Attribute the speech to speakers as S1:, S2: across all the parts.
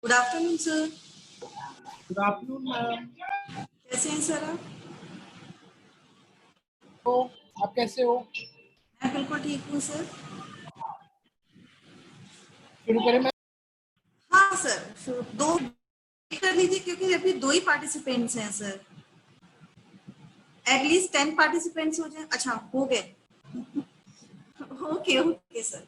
S1: Good afternoon sir.
S2: Good afternoon ma'am.
S1: कैसे हैं sir आप?
S2: तो आप कैसे हो?
S1: मैं बिल्कुल ठीक हूँ सर।
S2: शुरू करें मैम?
S1: हाँ सर, दो कर लीजिए क्योंकि अभी 2 ही पार्टिसिपेंट्स हैं सर। एटलीस्ट 10 पार्टिसिपेंट्स हो जाए। अच्छा हो गए। Okay okay sir.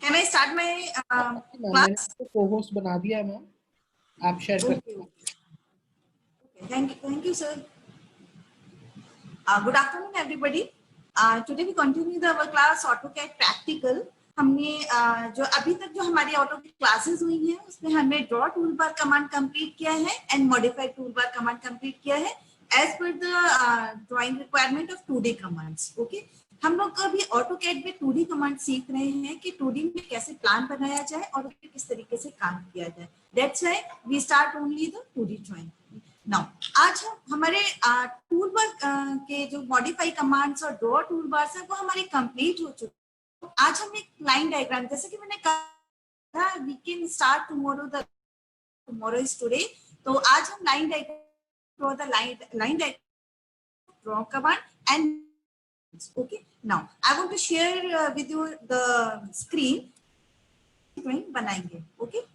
S1: Can I start my class?
S2: मैंने को होस्ट बना दिया है मैम, आप शेयर कर
S1: okay thank you sir. Good afternoon everybody. Today we continue the our class AutoCAD practical. हमने जो अभी तक जो हमारी ऑटोकैड क्लासेस हुई हैं उसमें हमने draw tool bar command complete किया है and modify tool bar command complete किया है as per the drawing requirement of 2D commands. Okay, हम लोग अभी ऑटोकैड में 2D कमांड सीख रहे हैं कि 2D में कैसे प्लान बनाया जाए और उसमें किस तरीके से काम किया जाए। That's why we start only the 2D drawing. Now आज हम हमारे टूल बार के जो मॉडिफाई कमांड्स और ड्रॉ टूल बार्स हैं वो हमारे कंप्लीट हो चुके हैं। आज हम एक लाइन डायग्राम, जैसे कि मैंने कहा we can start tomorrow is today, तो आज हम line diagram draw the line diagram draw command and okay. Now I want to share with you the screen. Drawing बनाएंगे। Okay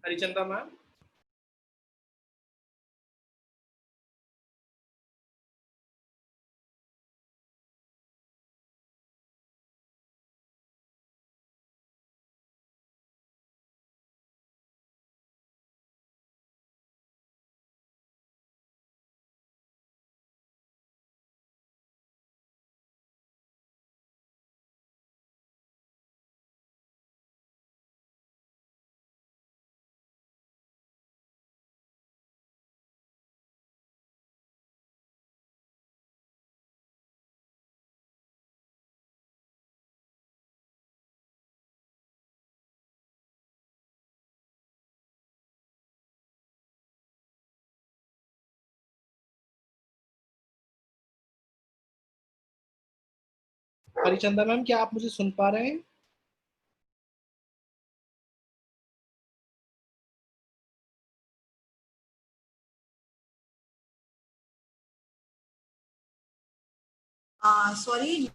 S2: Harichanda ma'am. Harichanda ma'am, क्या आप मुझे सुन पा रहे हैं?
S1: सॉरी,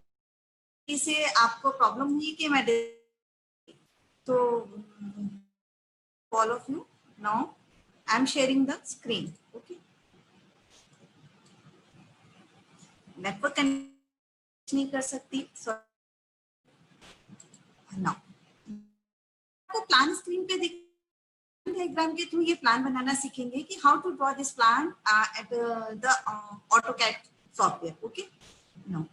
S1: से आपको प्रॉब्लम हुई कि मैं तो all of you now I'm sharing the screen. Okay, network connect नहीं कर सकती। नाउ आपको प्लान स्क्रीन पे दिख डायग्राम के थ्रू ये प्लान बनाना सीखेंगे कि how to draw this plan at the AutoCAD software. Okay, now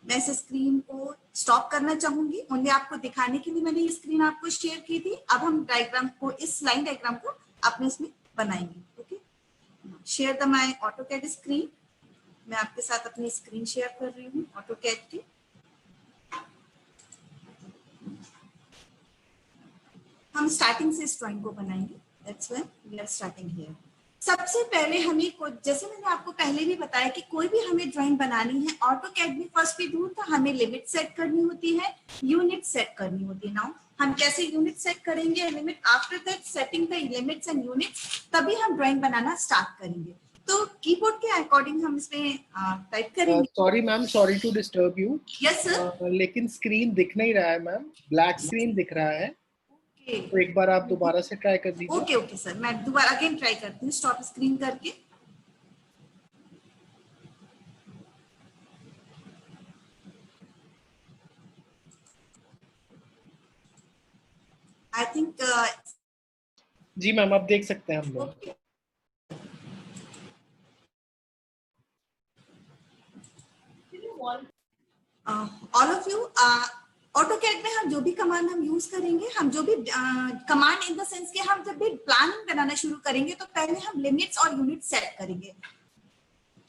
S1: मैं इस स्क्रीन को स्टॉप करना चाहूंगी। ओनली आपको दिखाने के लिए मैंने ये स्क्रीन आपको शेयर की थी। अब हम डायग्राम को, इस लाइन डायग्राम को अपने इसमें बनाएंगे। Okay, share the my AutoCAD screen. मैं आपके साथ अपनी स्क्रीन शेयर कर रही हूँ ऑटोकैड की। हम स्टार्टिंग से इस ड्राइंग को बनाएंगे। That's why we are starting here. सबसे पहले हमें जैसे मैंने आपको पहले भी बताया कि कोई भी हमें ड्राइंग बनानी है ऑटोकैड में, फर्स्ट भी दूर था, हमें लिमिट सेट करनी होती है, यूनिट सेट करनी होती है। नाउ हम कैसे यूनिट सेट करेंगे? Limit, after that setting the limits and units, तभी हम ड्राइंग बनाना स्टार्ट करेंगे। तो कीबोर्ड के अकॉर्डिंग हम इसमें टाइप करेंगे।
S2: Sorry ma'am, sorry to disturb you.
S1: Yes sir.
S2: लेकिन स्क्रीन दिख नहीं रहा है मैम, ब्लैक स्क्रीन दिख रहा है।
S1: ओके
S2: तो एक बार आप दोबारा से ट्राई कर दीजिए।
S1: ओके ओके सर, मैं दोबारा अगेन ट्राई करती हूँ स्टॉप स्क्रीन करके। आई थिंक
S2: जी मैम, आप देख सकते हैं हम लोग।
S1: Okay. All of you, AutoCAD में हम जो भी कमांड हम यूज करेंगे, हम जो भी कमांड इन द सेंस कि हम जब भी प्लान बनाना शुरू करेंगे तो पहले हम लिमिट्स और यूनिट सेट करेंगे।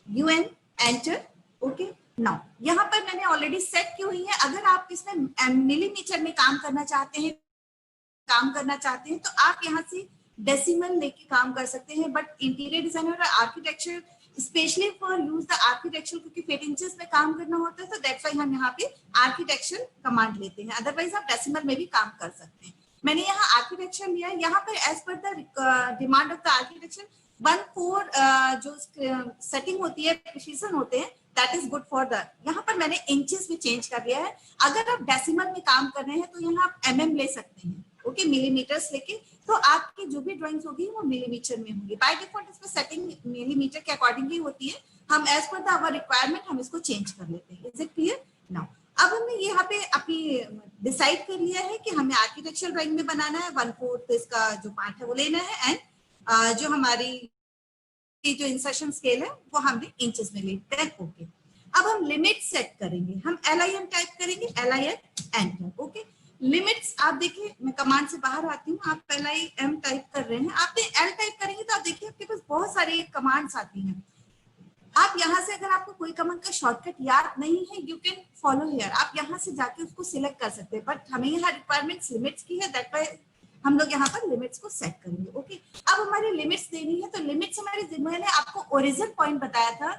S1: UN enter. ओके, नाउ यहाँ पर मैंने ऑलरेडी सेट की हुई है। अगर आप इसमें मिलीमीटर में काम करना चाहते हैं तो आप यहाँ से डेसिमल लेके काम कर सकते हैं। बट इंटीरियर डिजाइनर और architecture, specially for use the architecture, क्योंकि फीट इंचेस में काम करना होता है, तो दैट्स व्हाई हम यहाँ पे आर्किटेक्चर कमांड लेते हैं। अदरवाइज आप डेसिमल में भी काम कर सकते हैं। मैंने यहाँ आर्किटेक्चर लिया है। यहाँ पर as per the demand of the architecture 1/4 जो सेटिंग होती है, प्रिसीजन होते हैं, that is good for the. यहाँ पर मैंने इंचेस में चेंज कर लिया है। अगर आप डेसिमल में काम कर रहे हैं तो यहाँ आप MM ले सकते हैं। ओके, मिलीमीटर्स लेके, तो आपकी जो भी ड्राइंग्स होगी वो मिलीमीटर में होगी। बाय डिफॉल्ट इसमें सेटिंग मिलीमीटर के अकॉर्डिंगली होती है। हम as per the our requirement हम इसको चेंज कर लेते हैं। Is it clear? नाउ अब हमने यहाँ पे अपनी डिसाइड कर लिया है कि हमें आर्किटेक्चर ड्राइंग में बनाना है। 1/4 इसका जो पार्ट है वो लेना है, एंड जो हमारी जो इंसर्शन स्केल है वो हमने इंचेस में लेते हैं। ओके, अब हम लिमिट सेट करेंगे। हम LIM टाइप करेंगे, LIM एंटर। ओके, लिमिट्स आप देखिए, मैं कमांड से बाहर आती हूँ, आप LIM टाइप कर रहे हैं, आपने L टाइप करेंगे तो आप देखिए आपके पास बहुत सारे कमांड्स आती हैं। आप यहाँ से, अगर आपको कोई कमांड का शॉर्टकट याद नहीं है, यू कैन फॉलो हियर, आप यहाँ से जाके उसको सिलेक्ट कर सकते हैं। बट हमें यहाँ रिक्वायरमेंट्स लिमिट्स की है, दैट वाई हम लोग यहाँ पर लिमिट्स को सेट करेंगे। ओके, अब हमारी लिमिट्स देनी है, तो लिमिट्स हमारे, मैंने आपको ओरिजिन पॉइंट बताया था,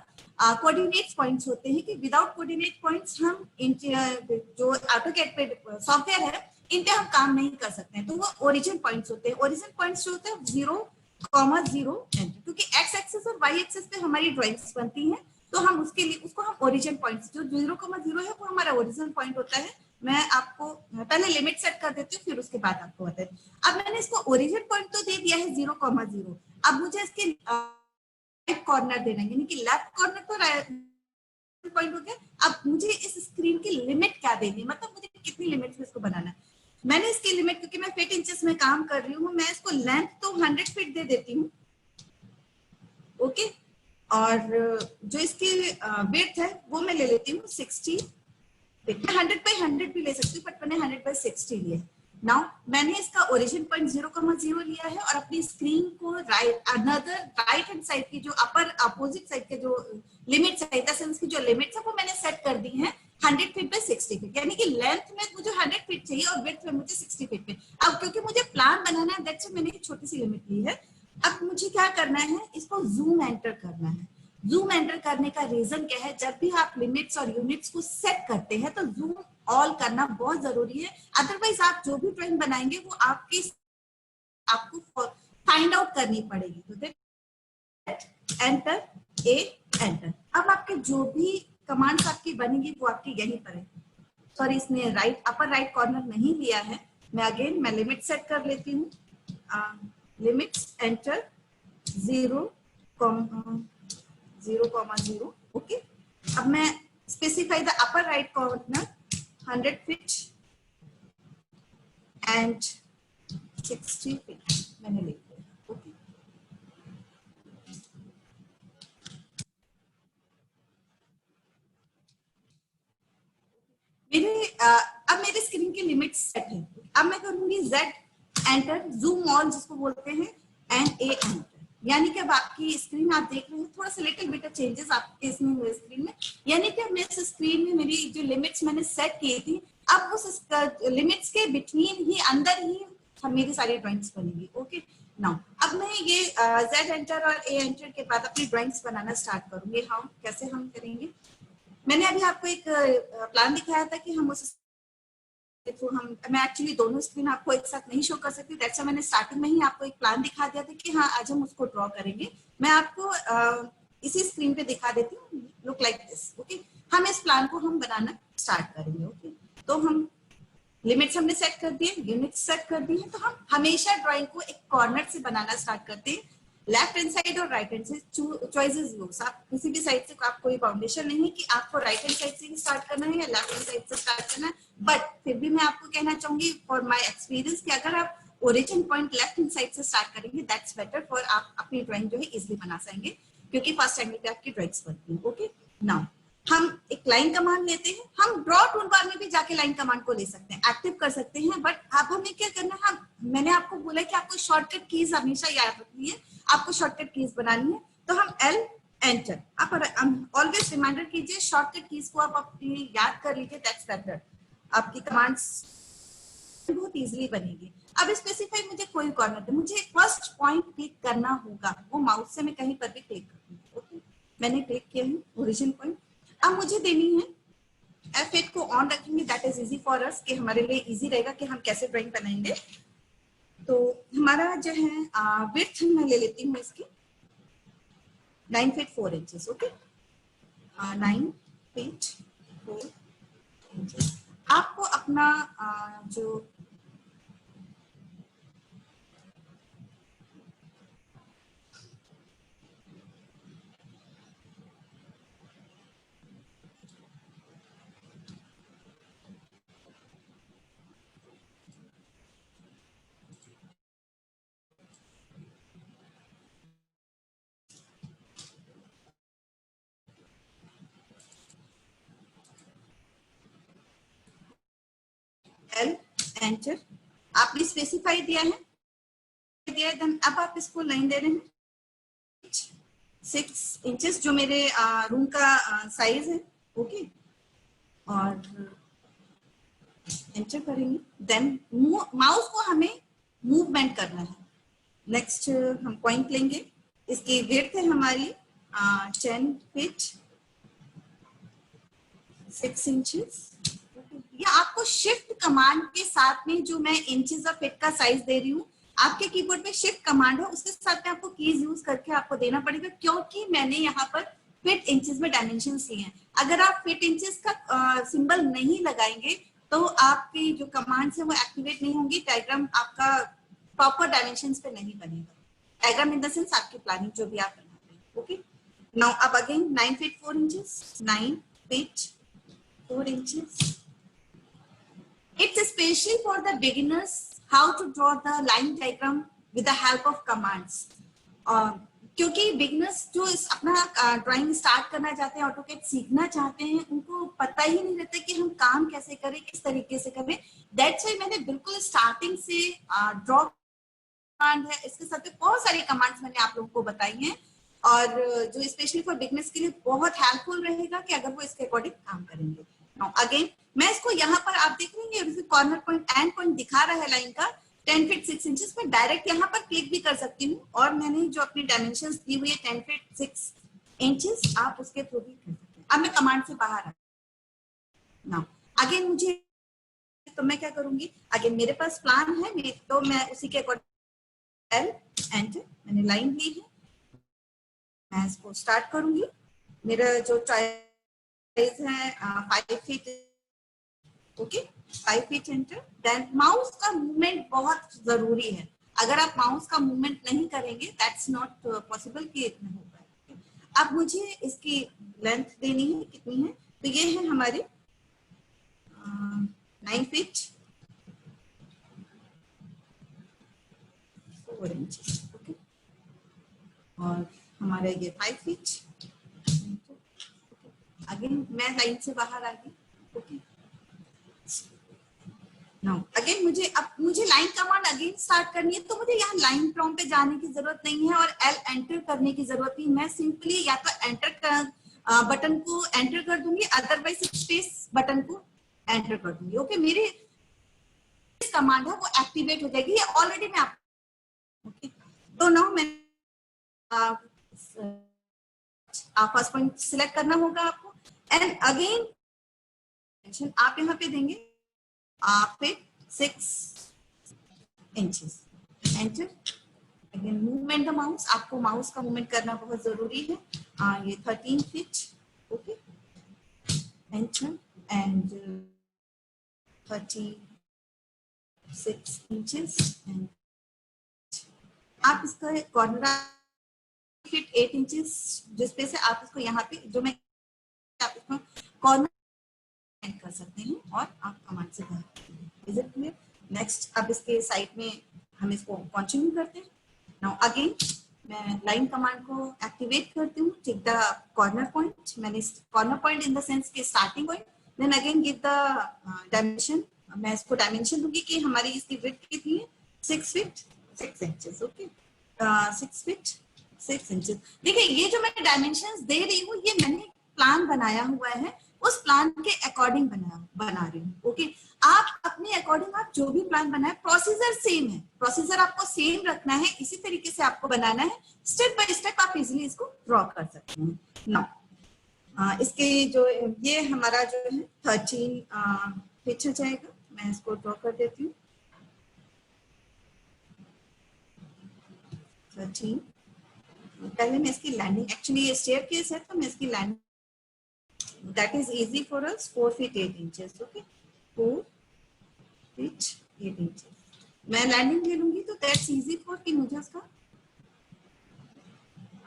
S1: कोऑर्डिनेट्स पॉइंट्स होते हैं कि विदाउट कोऑर्डिनेट पॉइंट्स हम जो ऑटोकैड पे सॉफ्टवेयर है इन पे हम काम नहीं कर सकते हैं। तो वो ओरिजिन पॉइंट्स होते हैं। ओरिजिन पॉइंट्स जो होते हैं 0,0 एंटर, क्योंकि एक्स एक्सिस और वाई एक्सिस पे हमारी ड्राइंग्स बनती हैं, तो हम उसके लिए उसको हम ओरिजिन पॉइंट्स, जो 0,0 है वो हमारा ओरिजिन पॉइंट होता है। मैं आपको पहले लिमिट सेट कर देती हूँ, फिर उसके बाद आपको बताती हूँ। अब मैंने इसको ओरिजिन पॉइंट तो दे दिया है 0,0। अब मुझे इसके राइट कॉर्नर देना है, यानी कि लेफ्ट कॉर्नर तो पॉइंट हो गया। अब मुझे इस स्क्रीन की लिमिट क्या देनी है, मतलब मुझे कितनी लिमिट में इसको बनाना है। मैंने इसकी लिमिट, क्योंकि मैं फीट इंचेस में काम कर रही हूँ, मैं इसको लेंथ तो 100 फीट दे देती हूँ। ओके, और जो इसकी विड्थ है वो मैं ले लेती हूँ 60 फीट। 100/100 भी ले सकती हूँ, बट मैंने 100/60 लिया। नाउ मैंने इसका ओरिजिन पॉइंट 0,0 लिया है, और अपनी स्क्रीन को राइट हैंड साइड की जो अपर अपोजिट साइड के जो लिमिट्स है, की जो लिमिट्स है वो मैंने सेट कर दी है 100 फीट/60 फीट, यानी कि लेंथ में मुझे 100 फीट चाहिए और विड्थ में मुझे 60 फीट में। अब क्योंकि मुझे प्लान बनाना है, दैट्स व्हाई मैंने एक छोटी सी लिमिट ली है। अब मुझे क्या करना है, इसको जूम एंटर करना है। जूम एंटर करने का रीजन क्या है, जब भी आप लिमिट्स और यूनिट्स को सेट करते हैं तो जूम ऑल करना बहुत जरूरी है, अदरवाइज आप जो भी ड्राइंग बनाएंगे वो आपको फाइंड आउट करनी पड़ेगी। तो एंटर ए एंटर। अब आपके जो भी कमांड्स आपकी बनेंगी वो आपकी यहीं पर है। सॉरी, इसने अपर राइट कॉर्नर नहीं लिया है। मैं लिमिट सेट कर लेती हूँ। Limits enter 0, 0,0। ओके, अब मैं specify the upper right corner 100 feet and 60 feet मैंने लिख दिया। ओके, अब मेरे स्क्रीन की लिमिट सेट है। अब मैं करूंगी Z एंटर, जूम ऑल जिसको बोलते हैं, एंड A एंटर। यानी कि अब आपकी स्क्रीन आप देख रहे हैं, थोड़ा सा लिटिल बिट चेंजेस आपके इसमें हुए स्क्रीन में। यानी कि मैं इस स्क्रीन में मेरी जो लिमिट्स मैंने सेट की थी, अब उस लिमिट्स के बिटवीन ही, अंदर ही मेरी सारी ड्राइंग्स बनेगी। ओके, नाउ अब मैं ये Z एंटर और A एंटर के बाद अपनी ड्राइंग्स बनाना स्टार्ट करूंगी। कैसे हम करेंगे, मैंने अभी आपको एक प्लान दिखाया था कि हम उस मैं एक्चुअली दोनों स्क्रीन आपको एक साथ नहीं शो कर सकती, दैट्स व्हाई मैंने स्टार्टिंग में ही आपको एक प्लान दिखा दिया था कि हाँ आज हम उसको ड्रॉ करेंगे। मैं आपको इसी स्क्रीन पे दिखा देती हूँ, लुक लाइक दिस। ओके, हम इस प्लान को हम बनाना स्टार्ट करेंगे। ओके, तो हम लिमिट्स हमने सेट कर दिए, यूनिट्स सेट कर दी है, तो हम हमेशा ड्राइंग को एक कॉर्नर से बनाना स्टार्ट करते हैं। लेफ्ट हैंड साइड और right hand side choices yours, आप किसी भी साइड से, आप कोई बाउंडेशन नहीं है कि आपको राइट हैंड साइड से ही स्टार्ट करना है या लेफ्ट हैंड साइड से स्टार्ट करना है। बट फिर भी मैं आपको कहना चाहूंगी फॉर माय एक्सपीरियंस कि अगर आप origin point left hand side से स्टार्ट करेंगे दैट्स बेटर फॉर, आप अपनी ड्राइंग जो है इजिली बना सकेंगे, क्योंकि फर्स्ट एंगल पे आपकी ड्राइंग्स बनती है। ओके, नाउ हम एक लाइन कमांड लेते हैं। हम ड्रॉ टूल बार में भी जाके लाइन कमांड को ले सकते हैं, एक्टिव कर सकते हैं, बट अब हमें क्या करना है, मैंने आपको बोला कि आपको शॉर्टकट कीज हमेशा याद रखनी है, आपको शॉर्टकट कीज बनानी है। तो हम L एंटर, आप ऑलवेज रिमाइंडर कीजिए, शॉर्टकट कीज को आप अपनी याद कर लीजिए, दैट्स बेटर, आपकी कमांड्स बहुत इजीली बनेगी। अब स्पेसिफाई मुझे कोई कॉर्नर दे, मुझे फर्स्ट पॉइंट क्लिक करना होगा, वो माउस से मैं कहीं पर भी क्लिक करूंगी। ओके, मैंने क्लिक किया है ओरिजिन पॉइंट। अब मुझे देनी है F8 को ऑन रखेंगे, that is easy for us, कि हमारे लिए इजी रहेगा कि हम कैसे ड्राइंग बनाएंगे। तो हमारा जो है विड्थ मैं ले लेती हूँ इसकी 9 feet 4 inches. Okay, 9 feet 4 inches. आपको अपना जो L एंटर, आपने स्पेसिफाई दिया है, देन अब आप इसको लाइन दे रहे हैं 6 इंचेस, जो मेरे रूम का साइज है। ओके, और एंटर करेंगे, देन माउस को हमें मूवमेंट करना है। नेक्स्ट हम पॉइंट लेंगे, इसकी विड्थ है हमारी 10 फीट 6 इंचेस। या आपको शिफ्ट कमांड के साथ में, जो मैं इंचेस ऑफ फीट का साइज दे रही हूँ, आपके कीबोर्ड पे शिफ्ट कमांड है, उसके साथ में आपको कीज यूज करके आपको देना पड़ेगा, क्योंकि मैंने यहाँ पर फीट इंचेस में डायमेंशन लिए हैं। अगर आप फीट इंचेस का सिंबल नहीं लगाएंगे तो आपकी जो कमांड्स है वो एक्टिवेट नहीं होंगी, डायग्राम आपका प्रॉपर डायमेंशन पे नहीं बनेगा। डायग्राम इन द सेंस आपकी प्लानिंग जो भी आप बनाते हैं। ओके, नाउ अब again 9 feet 4 inches, 9 feet 4 inches. It's especially for the beginners how to draw the line diagram with the help of commands. क्योंकि बिगिनर्स जो अपना ड्राइंग स्टार्ट करना चाहते हैं, ऑटोकैड सीखना चाहते हैं, उनको पता ही नहीं रहता कि हम काम कैसे करें, किस तरीके से करें। दैट्स व्हाई मैंने बिल्कुल स्टार्टिंग से ड्रॉ कमांड है, इसके साथ बहुत सारी कमांड्स मैंने आप लोगों को बताई हैं, और जो स्पेशली फॉर बिगिनर्स के लिए बहुत हेल्पफुल रहेगा कि अगर वो इसके अकॉर्डिंग काम करेंगे। नाउ अगेन मैं इसको यहाँ पर आप देख रहे हैं कॉर्नर पॉइंट एंड पॉइंट दिखा रहा है लाइन का 10 फीट 6 इंचेस। में डायरेक्ट यहाँ पर क्लिक भी कर सकती हूँ, और मैंने जो अपनी डायमेंशंस दी हुई है 10 फीट 6 इंचेस आप उसके थ्रू भी कर सकते हैं। अब मैं कमांड से बाहर आ नाउ अगेन मुझे, तो मैं क्या करूंगी, अगेन मेरे पास प्लान है, तो मैं उसी के अकॉर्डिंग एल एंटर, मैंने लाइन ली है, मैं इसको स्टार्ट करूंगी। मेरा जो साइज है 5 feet, okay 5 feet enter. Then mouse का मूवमेंट बहुत जरूरी है, अगर आप माउस का मूवमेंट नहीं करेंगे दैट्स नॉट पॉसिबल कि इतना हो पाए। अब मुझे इसकी लेंथ देनी है, कितनी है, तो ये है हमारे 9 फीट 4 इंचेस, ओके, और हमारा ये 5 फीट। अगेन मैं लाइन से बाहर आ गई, ओके। नाउ अगेन मुझे लाइन कमांड अगेन स्टार्ट करनी है, तो मुझे यहाँ लाइन प्रॉम्प्ट पे जाने की जरूरत नहीं है और एल एंटर करने की जरूरत नहीं। मैं सिंपली या तो एंटर बटन को एंटर कर दूंगी, अदरवाइज स्पेस बटन को एंटर कर दूंगी, ओके। मेरी कमांड है वो एक्टिवेट हो जाएगी, ये ऑलरेडी मैं आप, ओके। तो नाउ मैं फर्स्ट पॉइंट सिलेक्ट करना होगा आपको, एंड अगेन आप यहाँ पे देंगे fit 6 inches, enter. Again movement the mouse, आपको माउस का मूवमेंट करना बहुत जरूरी है। ये 13 feet, okay, enter, and 36 inches, and आप इसका कॉर्नर फिट 8 इंचेस, जिस पे से आप इसको यहाँ पे जो मैं आप इसको कॉर्नर कर सकते हैं और आप कमांड से इज इट क्लियर। नेक्स्ट अब इसके साइड में हम इसको कंटिन्यू करते हैं। नाउ अगेन मैं लाइन कमांड को एक्टिवेट करती हूँ, टेक द कॉर्नर पॉइंट, मैंने corner point in the sense के starting point, then again give the dimension, मैं इसको डायमेंशन दूंगी कि हमारी इसकी विड्थ कितनी है, 6 feet 6 inches, okay, 6 feet 6 inches. देखिए ये जो मैं डायमेंशंस दे रही हूँ ये मैंने प्लान बनाया हुआ है, उस प्लान के अकॉर्डिंग बना रही हूँ, ओके। आप अपने अकॉर्डिंग आप जो भी प्लान बनाए, प्रोसीजर सेम है, प्रोसीजर आपको सेम रखना है, इसी तरीके से आपको बनाना है, स्टेप बाय स्टेप आप इजीली इसको ड्रॉ कर सकते हैं। नाउ इसके जो ये हमारा जो है 13 फीट जाएगा, मैं इसको ड्रॉ कर देती हूँ 13। पहले मैं इसकी लैंडिंग, एक्चुअली ये स्टेयरकेस है तो मैं इसकी landing, that is easy for us, 4 feet 8 inches, okay, 4 feet 8 inches। मैं लैंडिंग ले लूंगी तो दैट्स इजी फॉर कि मुझे उसका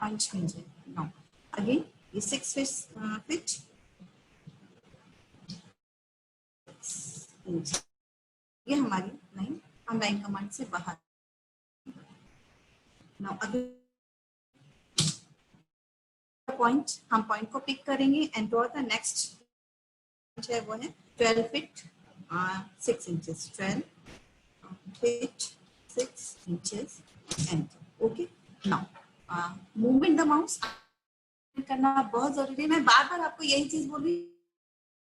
S1: अंश मिल जाए। नाउ अगेन ये 6 फीट इंच, ये हमारी लाइन, हम लाइन कमांड से बाहर। नाउ अगेन पॉइंट, हम पॉइंट को पिक करेंगे एंड ड्रॉ द नेक्स्ट है वो है 12 feet 6 inches, 12 feet 6 inches, enter, okay। now movement the mouse करना बहुत जरूरी है, मैं बार बार आपको यही चीज बोल रही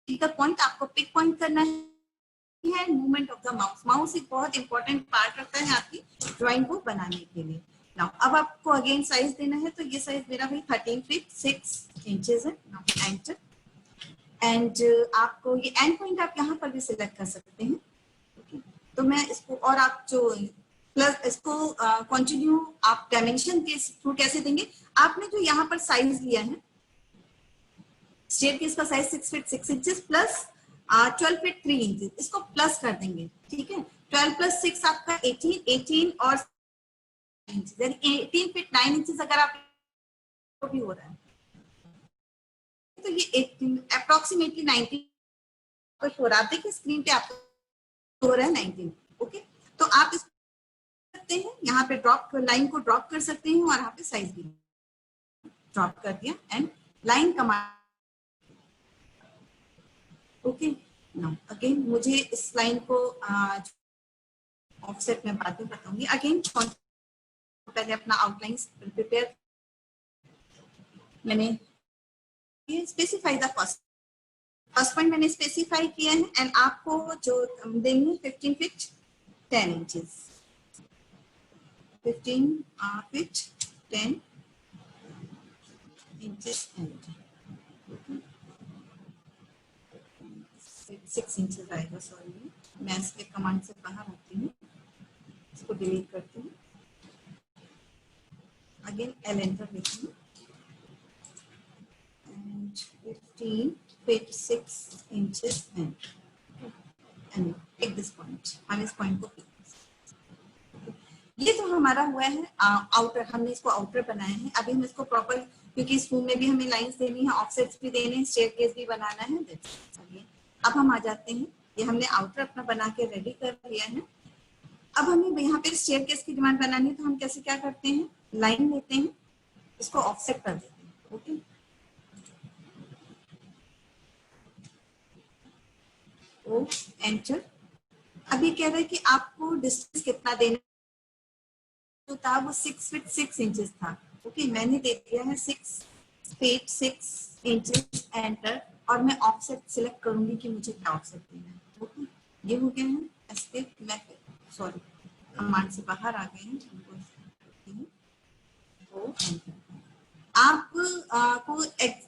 S1: हूँ, पॉइंट आपको पिक पॉइंट करना है, movement of the mouse, mouse एक बहुत इंपॉर्टेंट पार्ट रखता है आपकी ड्राइंग को बनाने के लिए। नाउ अब आपको अगेन साइज देना है, तो ये साइज मेरा भाई 13 फीट 6 इंचेस है। नाउ एंटर, एंड आपको ये एंड पॉइंट आप यहाँ पर भी सिलेक्ट कर सकते हैं, तो मैं इसको, और आप जो प्लस इसको कंटिन्यू आप डायमेंशन के थ्रू कैसे देंगे, आपने जो यहाँ पर साइज लिया है स्टेयरकेस का size 6 feet 6 inches plus 12 feet 3 inches, इसको प्लस कर देंगे, ठीक है। 12 प्लस 6 आपका 18 और 18 फीट 9 इंचेस अगर आप भी हो रहा है तो ये 18 अप्रोक्सीमेटली 19 कुछ हो रहा है, देखिए स्क्रीन पे आपको हो रहा है 19, ओके। तो आप इस सकते हैं यहाँ पे ड्रॉप लाइन को ड्रॉप कर सकते हैं और यहाँ पे साइज भी ड्रॉप कर दिया and line command, okay. Now again मुझे इस लाइन को ऑफसेट में बाद में बताऊंगी। अगेन पहले अपना आउटलाइन प्रिपेयर, मैंने ये स्पेसिफाई द फर्स्ट पॉइंट मैंने स्पेसिफाई किया है, एंड आपको जो देंगे 15 feet 10 inches, 15 feet 10 inches and 6 inches आएगा। सॉरी, मैं इसके कमांड से बाहर आती हूँ, इसको डिलीट करती हूँ, अगेन एल एंटर लिखती हूँ and 15 feet 6 inches and take this point. हम इस पॉइंट को ये तो हमारा हुआ है आउटर, हमने इसको आउटर बनाया है। अभी हम इसको प्रॉपर, क्योंकि स्कूल में भी हमें लाइंस देनी है, ऑफसेट्स भी देने हैं, स्टेयरकेस भी बनाना है। अब हम आ जाते हैं, ये हमने आउटर अपना बना के रेडी कर लिया है। अब हमें यहाँ पे स्टेयरकेस की डिमांड बनानी है, तो हम कैसे क्या करते हैं, लाइन लेते हैं, इसको ऑफसेट कर देते हैं। Okay, O enter. अभी कह रहा है कि आपको डिस्टेंस कितना देना जो था, वो 6 फीट 6 इंचेस था। ओके, मैंने दे दिया है 6 फीट 6 इंचेस एंटर, और मैं ऑफसेट सिलेक्ट करूंगी कि मुझे क्या ऑफसेट देना है। ओके, ये हो गया है एस्केप। मैं सॉरी कमांड से बाहर आ गए हैं। आप को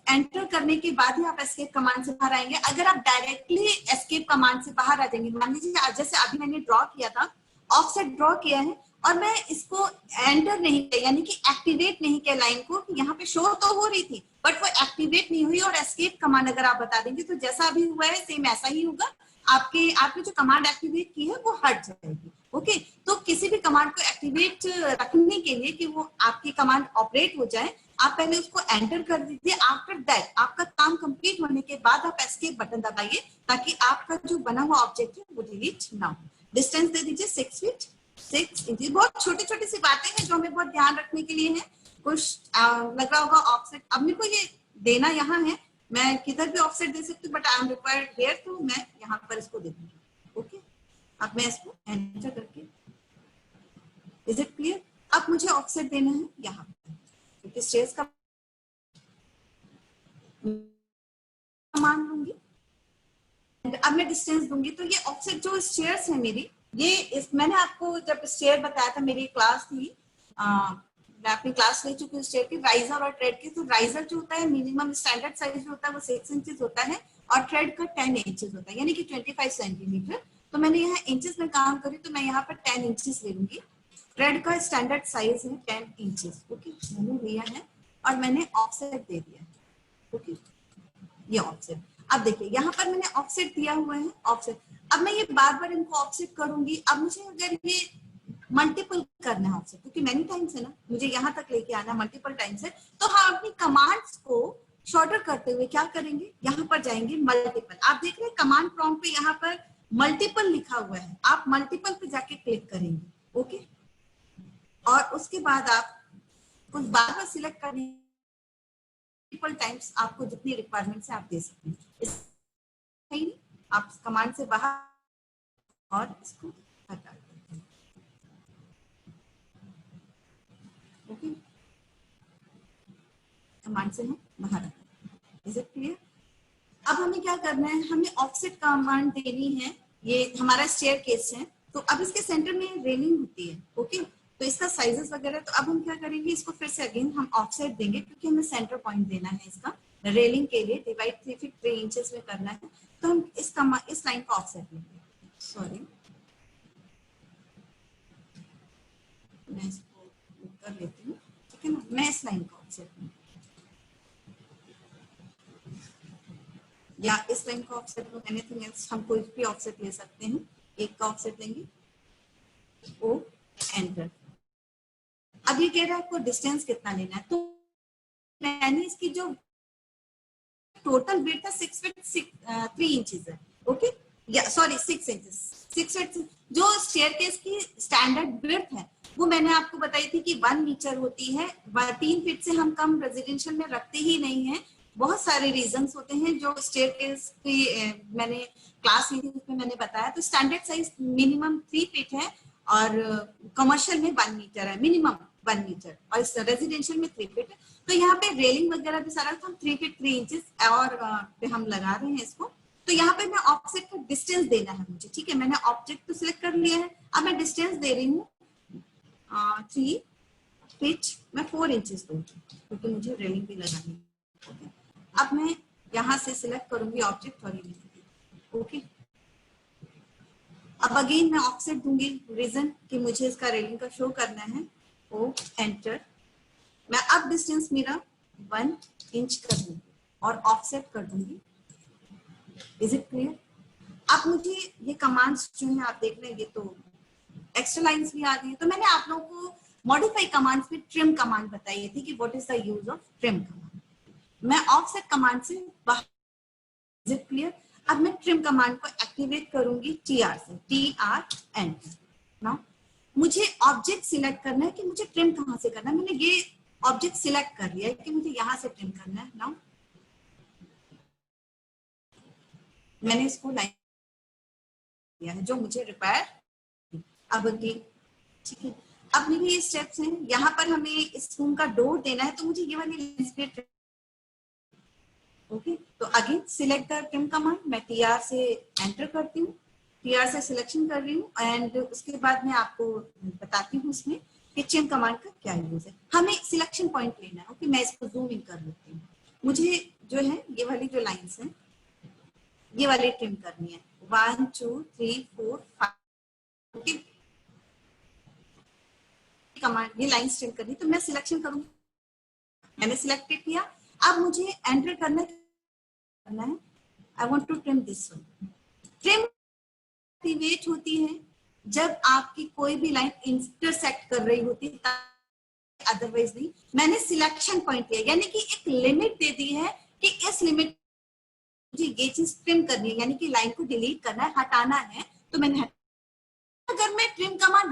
S1: एंटर करने के बाद ही आप एस्केप कमांड से बाहर आएंगे। अगर आप डायरेक्टली एस्केप कमांड से बाहर आ जाएंगे, मान लीजिए जैसे अभी मैंने ड्रॉ किया था, ऑफसेट ड्रॉ किया है, और मैं इसको एंटर नहीं किया, यानी कि एक्टिवेट नहीं किया लाइन को, यहाँ पे शो तो हो रही थी बट वो एक्टिवेट नहीं हुई, और एस्केप कमांड अगर आप बता देंगे तो जैसा अभी हुआ है सेम ऐसा ही होगा। आपने जो कमांड एक्टिवेट की है वो हट जाएगी। ओके, तो किसी भी कमांड को एक्टिवेट रखने के लिए कि वो आपकी कमांड ऑपरेट हो जाए, आप पहले उसको एंटर कर दीजिए। आफ्टर दैट आपका काम कंप्लीट होने के बाद आप एस्केप बटन दबाइए, ताकि आपका जो बना हुआ ऑब्जेक्ट है वो डिलीट ना हो। डिस्टेंस दे दीजिए 6 फीट 6 इंच। बहुत छोटी छोटी सी बातें हैं जो हमें बहुत ध्यान रखने के लिए है। कुछ लग रहा होगा ऑफसेट, अब मेरे को ये देना यहाँ है, मैं किधर भी ऑफसेट दे सकती हूँ, but I am required here, तो मैं यहाँ पर इसको दे दूंगी। ओके, अब मैं इसको एंटर करके, इज इट क्लियर? अब मुझे ऑफसेट देना है यहाँ पर, क्योंकि स्टेयर्स का मान लूंगी, अब मैं डिस्टेंस दूंगी। तो ये ऑफसेट जो स्टेयर्स है मेरी, ये मैंने आपको जब स्टेयर बताया था, मेरी क्लास थी, मैं अपनी क्लास ले चुकी हूँ स्टेयर की, राइजर और ट्रेड की। तो राइजर जो होता है मिनिमम स्टैंडर्ड साइज जो होता है वो 6 इंचेस होता है, और ट्रेड का 10 इंचेस होता है, यानी कि 25 सेंटीमीटर। तो मैंने यहाँ इंचेस में काम करी, तो मैं यहाँ पर 10 इंचेस ले लूंगी। ट्रेड का स्टैंडर्ड साइज है 10 इंचेस। ओके, मैंने लिया है और मैंने ऑफसेट दे दिया है। ओके, ये ऑफसेट। अब देखिए यहाँ पर मैंने ऑफसेट दिया हुआ है, ऑफसेट। अब मैं ये बार बार इनको ऑफसेट करूंगी। अब मुझे अगर ये मल्टीपल करना है ऑफसेट, क्योंकि मैनी टाइम्स है ना, मुझे यहाँ तक लेके आना मल्टीपल टाइम्स है, तो हम अपनी कमांड्स को शॉर्टर करते हुए क्या करेंगे, यहाँ पर जाएंगे मल्टीपल। आप देख रहे हैं कमांड प्रॉम्प्ट पे यहाँ पर मल्टीपल लिखा हुआ है, आप मल्टीपल पे जाके क्लिक करेंगे। ओके, और उसके बाद आप कुछ बार बार सिलेक्ट करेंगे, मल्टीपल टाइम्स आपको जितनी रिक्वायरमेंट है आप दे सकते हैं। आप कमांड से बाहर और इसको हटा देते हैं। ओके, कमांड से हम बाहर आते हैं। Is it clear? अब हमें क्या करना है, हमें ऑफसेट कमांड देनी है। ये हमारा स्टेयर केस है, तो अब इसके सेंटर में रेलिंग होती है। ओके, तो इसका साइजेस वगैरह, तो अब हम क्या करेंगे, इसको फिर से अगेन हम ऑफसेट देंगे, क्योंकि हमें सेंटर पॉइंट देना है इसका रेलिंग के लिए। डिवाइड 3 फीट 3 इंचेस में करना है, तो हम इस लाइन का ऑफसेट लेंगे। सॉरी, मैं इसको कर लेती हूँ, ठीक है ना। मैं इस लाइन का ऑफसेट लूंगी, या इस लाइन का ऑफसेट लो, एनीथिंग एल्स, हम कोई भी ऑफसेट ले सकते हैं। एक का ऑफसेट लेंगे, ओ एंटर। अब ये कह रहा है आपको डिस्टेंस कितना लेना है, तो मैंने इसकी जो टोटल विड्थ था 6 फीट 3 इंचेस है। ओके, या सॉरी 6 इंचेस 6 फीट। जो स्टेयरकेस की स्टैंडर्ड विड्थ है वो मैंने आपको बताई थी कि 1 मीटर होती है। 3 फीट से हम कम रेजिडेंशियल में रखते ही नहीं है। बहुत सारे रीजंस होते हैं जो स्टेयरकेस की मैंने क्लास ली थी, उसमें मैंने बताया। तो स्टैंडर्ड साइज मिनिमम 3 फीट है, और कमर्शियल में 1 मीटर है, मिनिमम 1 मीटर, और रेजिडेंशियल में 3 फीट है। तो यहाँ पे रेलिंग वगैरह भी सारा हम 3 फीट 3 इंचेस और पे हम लगा रहे हैं इसको। तो यहाँ पे मैं ऑफसेट का डिस्टेंस देना है मुझे, ठीक है। मैंने ऑब्जेक्ट तो सिलेक्ट कर लिया है, अब मैं डिस्टेंस दे रही हूँ 3 फीट, मैं 4 इंचेस दूंगी, क्योंकि मुझे रेलिंग भी लगानी है। अब मैं यहाँ से सिलेक्ट करूंगी ऑब्जेक्ट और ये ओके। अब अगेन मैं ऑफसेट दूंगी, रीजन कि मुझे इसका रेलिंग का शो करना है। O enter. मैं अब डिस्टेंस मेरा 1 इंच कर दूंगी और ऑफसेट कर दूंगी। Is it clear? अब मुझे ये कमांड्स जो है आप देख रहे हैं, ये तो एक्स्ट्रा लाइंस भी आ गई है। तो मैंने आप लोगों को मॉडिफाई कमांड्स में ट्रिम कमांड बताई थी कि what is the use of trim command. मैं ऑफसेट कमांड से बाहर, इज इट क्लियर? अब मैं ट्रिम कमांड को एक्टिवेट करूंगी टीआर से, टीआर एंटर। नाउ मुझे ऑब्जेक्ट सिलेक्ट करना है कि मुझे ट्रिम कहां से करना है। मैंने ये ऑब्जेक्ट सिलेक्ट कर लिया है कि मुझे यहां से ट्रिम करना है। नाउ मैंने इसको लाइन दिया है जो मुझे रिक्वायर। अब अगेन ठीक है, अब मेरे ये स्टेप्स हैं। यहाँ पर हमें इस रूम का डोर देना है, तो मुझे ये वाली लाइंस पे ओके। तो again select the trim command, मैं टीआर से एंटर करती हूँ, टीआर से सिलेक्शन कर रही हूँ एंड उसके बाद मैं आपको बताती हूँ उसमें कि ट्रिम कमांड का क्या यूज है। हमें सिलेक्शन पॉइंट लेना है। ओके, मैं इसको जूम इन कर लेती हूँ। मुझे जो है ये वाली जो लाइंस है ये वाली ट्रिम करनी है, 1 2 3 4 5। ओके, कमांड ये लाइन ट्रिम करनी, तो मैं सिलेक्शन करूंगी। मैंने सिलेक्टेड किया। अब मुझे एंटर करना है, I want to trim this one. Trim activate होती है जब आपकी कोई भी लाइन इंटरसेक्ट कर रही होती है, अदरवाइज नहीं। मैंने सिलेक्शन पॉइंट लिया, यानी कि एक लिमिट दे दी है कि इस लिमिट मुझे ये चीज ट्रिम करनी है, यानी कि लाइन को डिलीट करना है, हटाना है। तो मैंने अगर मैं ट्रिम कमांड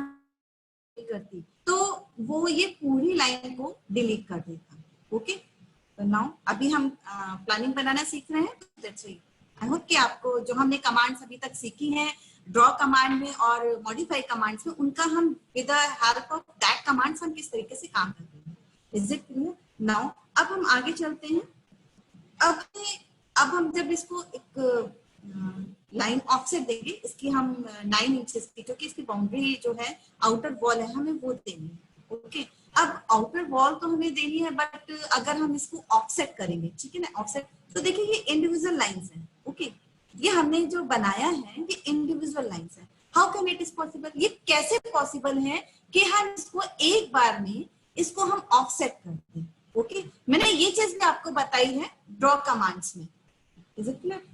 S1: करती तो वो ये पूरी लाइन को डिलीट कर देता। ओके, तो नाउ अभी हम प्लानिंग बनाना सीख रहे हैं। That's it. आई होप कि आपको जो हमने कमांड्स अभी तक सीखी हैं ड्रॉ कमांड में और मॉडिफाई कमांड्स में, उनका हम with the help of that commands हम किस तरीके से काम करते हैं। Is it clear? नाउ अब हम आगे चलते हैं। अब हम जब इसको एक लाइन ऑफसेट देंगे, इसकी हम 9 इंचेस की, क्योंकि इसकी बाउंड्री जो है आउटर वॉल है, हमें वो देनी है। ओके, अब आउटर वॉल तो हमें देनी है, बट अगर हम इसको ऑफसेट करेंगे, ठीक है ना, ऑफसेट, तो देखिए ये इंडिविजुअल लाइंस है। ओके, ये हमने जो बनाया है ये इंडिविजुअल लाइंस है। How can it is possible? ये कैसे पॉसिबल है कि हम इसको एक बार में इसको हम ऑफसेट करते हैं। ओके, मैंने ये चीज भी आपको बताई है ड्रॉ कमांड्स में। Is it clear?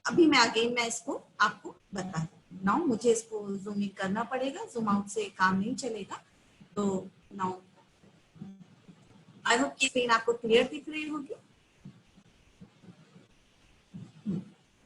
S1: अभी मैं अगेन मैं इसको आपको बता नाउ, मुझे इसको जूम इन करना पड़ेगा, जूम आउट से काम नहीं चलेगा। तो नाउ आई होप कि स्क्रीन आपको क्लियर दिख रही होगी।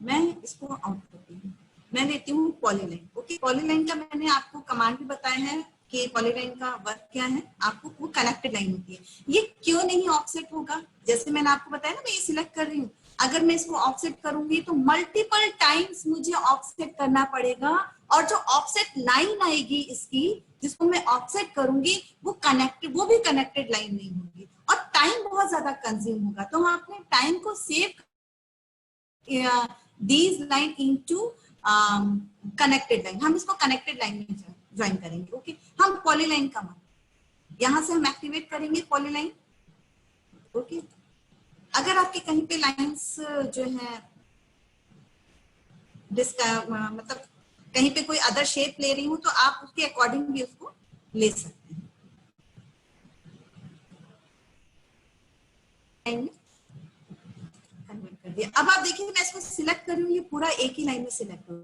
S1: मैं इसको आउट करती हूँ, मैं लेती हूँ पॉलीलाइन। ओके, पॉलीलाइन का मैंने आपको कमांड भी बताया है कि पॉलीलाइन का वर्क क्या है। आपको वो कनेक्टेड लाइन होती है। ये क्यों नहीं ऑफसेट होगा? जैसे मैंने आपको बताया ना, मैं ये सिलेक्ट कर रही हूँ, अगर मैं इसको ऑफसेट करूंगी तो मल्टीपल टाइम्स मुझे ऑफसेट करना पड़ेगा, और जो ऑफसेट लाइन आएगी इसकी, जिसको मैं ऑफसेट करूंगी, वो भी कनेक्टेड लाइन नहीं होगी और टाइम बहुत ज्यादा कंज्यूम होगा। तो हम अपने टाइम को save these line into connected line, हम इसको कनेक्टेड लाइन में ज्वाइन करेंगे। ओके, हम पॉलीलाइन का यहां से हम एक्टिवेट करेंगे पॉलीलाइन। ओके, अगर आपके कहीं पे लाइंस जो है मतलब कहीं पे कोई अदर शेप ले रही हूँ, तो आप उसके अकॉर्डिंग भी उसको ले सकते हैं। कन्वर्ट कर दिया। अब आप देखिए मैं इसको सिलेक्ट कर रही हूँ, ये पूरा एक ही लाइन में सिलेक्ट हो।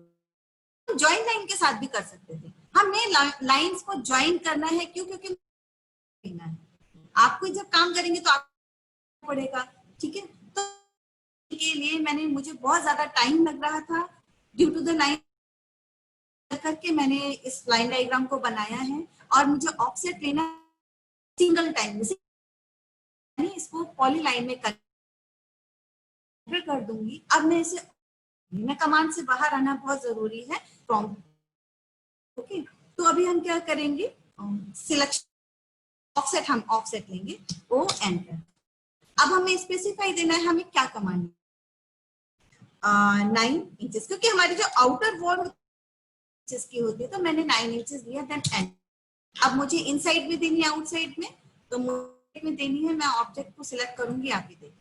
S1: ज्वाइन लाइन के साथ भी कर सकते थे। हमने लाइंस को ज्वाइन करना है, क्यों? क्योंकि आपको जब काम करेंगे तो आपको पड़ेगा, ठीक है। तो के लिए मुझे बहुत ज्यादा टाइम लग रहा था, ड्यू टू द लाइन करके मैंने इस लाइन डायग्राम को बनाया है, और मुझे ऑफसेट लेना सिंगल टाइम में, इसको पॉली लाइन में कर दूंगी। अब मैं इसे कमांड से बाहर आना बहुत जरूरी है, प्रॉम्प्ट। ओके, तो अभी हम क्या करेंगे, सिलेक्शन ऑफसेट, हम ऑफसेट लेंगे, ओ एंटर। अब हमें स्पेसिफाई देना है हमें क्या कमांड, 9 इंचेस, क्योंकि हमारी जो आउटर वॉल इंचेस की होती है, तो मैंने 9 इंचेस दिया, देन एंड। अब मुझे इनसाइड में देनी है, आउटसाइड में, तो मुझे में देनी है, मैं ऑब्जेक्ट को सिलेक्ट करूंगी, आप ही देखिए